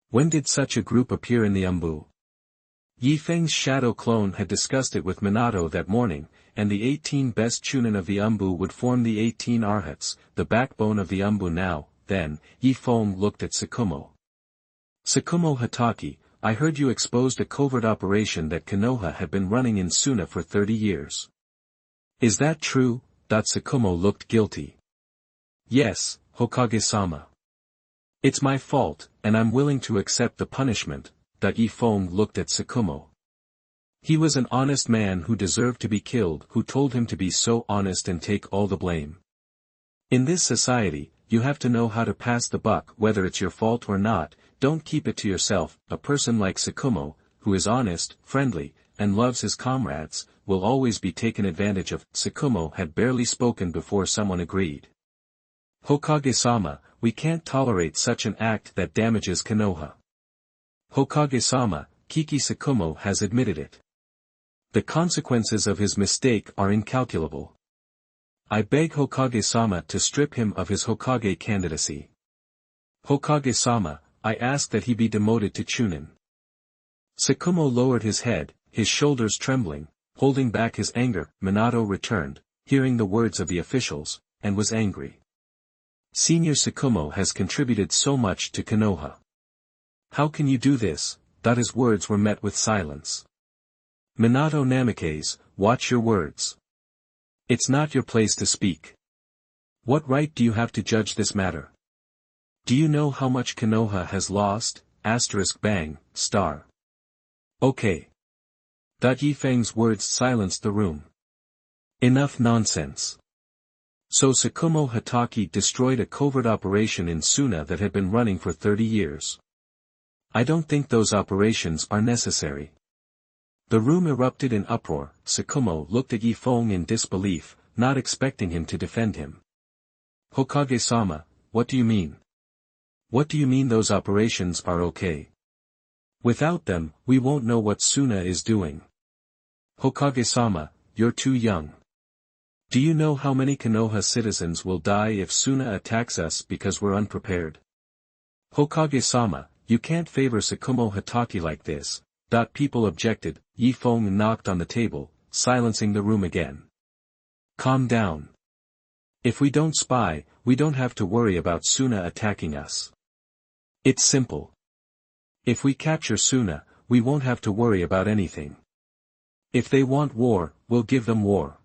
When did such a group appear in the Umbu? Yi Feng's shadow clone had discussed it with Minato that morning, and the 18 best chunin of the Umbu would form the 18 arhats, the backbone of the Umbu now. Then, Yi Feng looked at Tsukumo. Tsukumo Hotake, I heard you exposed a covert operation that Konoha had been running in Suna for 30 years. Is that true? Tsukumo looked guilty. Yes, Hokage-sama. It's my fault, and I'm willing to accept the punishment. Yi Feng looked at Tsukumo. He was an honest man who deserved to be killed. Who told him to be so honest and take all the blame? In this society, you have to know how to pass the buck. Whether it's your fault or not, don't keep it to yourself. A person like Tsukumo, who is honest, friendly, and loves his comrades, will always be taken advantage of. Tsukumo had barely spoken before someone agreed. Hokage-sama, we can't tolerate such an act that damages Konoha. Hokage-sama, Kiki Tsukumo has admitted it. The consequences of his mistake are incalculable. I beg Hokage-sama to strip him of his Hokage candidacy. Hokage-sama, I ask that he be demoted to chunin. Tsukumo lowered his head, his shoulders trembling, holding back his anger. Minato returned, hearing the words of the officials, and was angry. Senior Tsukumo has contributed so much to Konoha. How can you do this? His words were met with silence. Minato Namikaze, watch your words. It's not your place to speak. What right do you have to judge this matter? Do you know how much Konoha has lost? Bang, star. Okay. Yi Feng's words silenced the room. Enough nonsense. So Tsukumo Hotake destroyed a covert operation in Suna that had been running for 30 years. I don't think those operations are necessary. The room erupted in uproar. Tsukumo looked at Yi Feng in disbelief, not expecting him to defend him. Hokage-sama, what do you mean? What do you mean those operations are okay? Without them, we won't know what Suna is doing. Hokage-sama, you're too young. Do you know how many Konoha citizens will die if Suna attacks us because we're unprepared? Hokage-sama, you can't favor Tsukumo Hotake like this. People objected. Yi Feng knocked on the table, silencing the room again. Calm down. If we don't spy, we don't have to worry about Suna attacking us. It's simple. If we capture Suna, we won't have to worry about anything. If they want war, we'll give them war.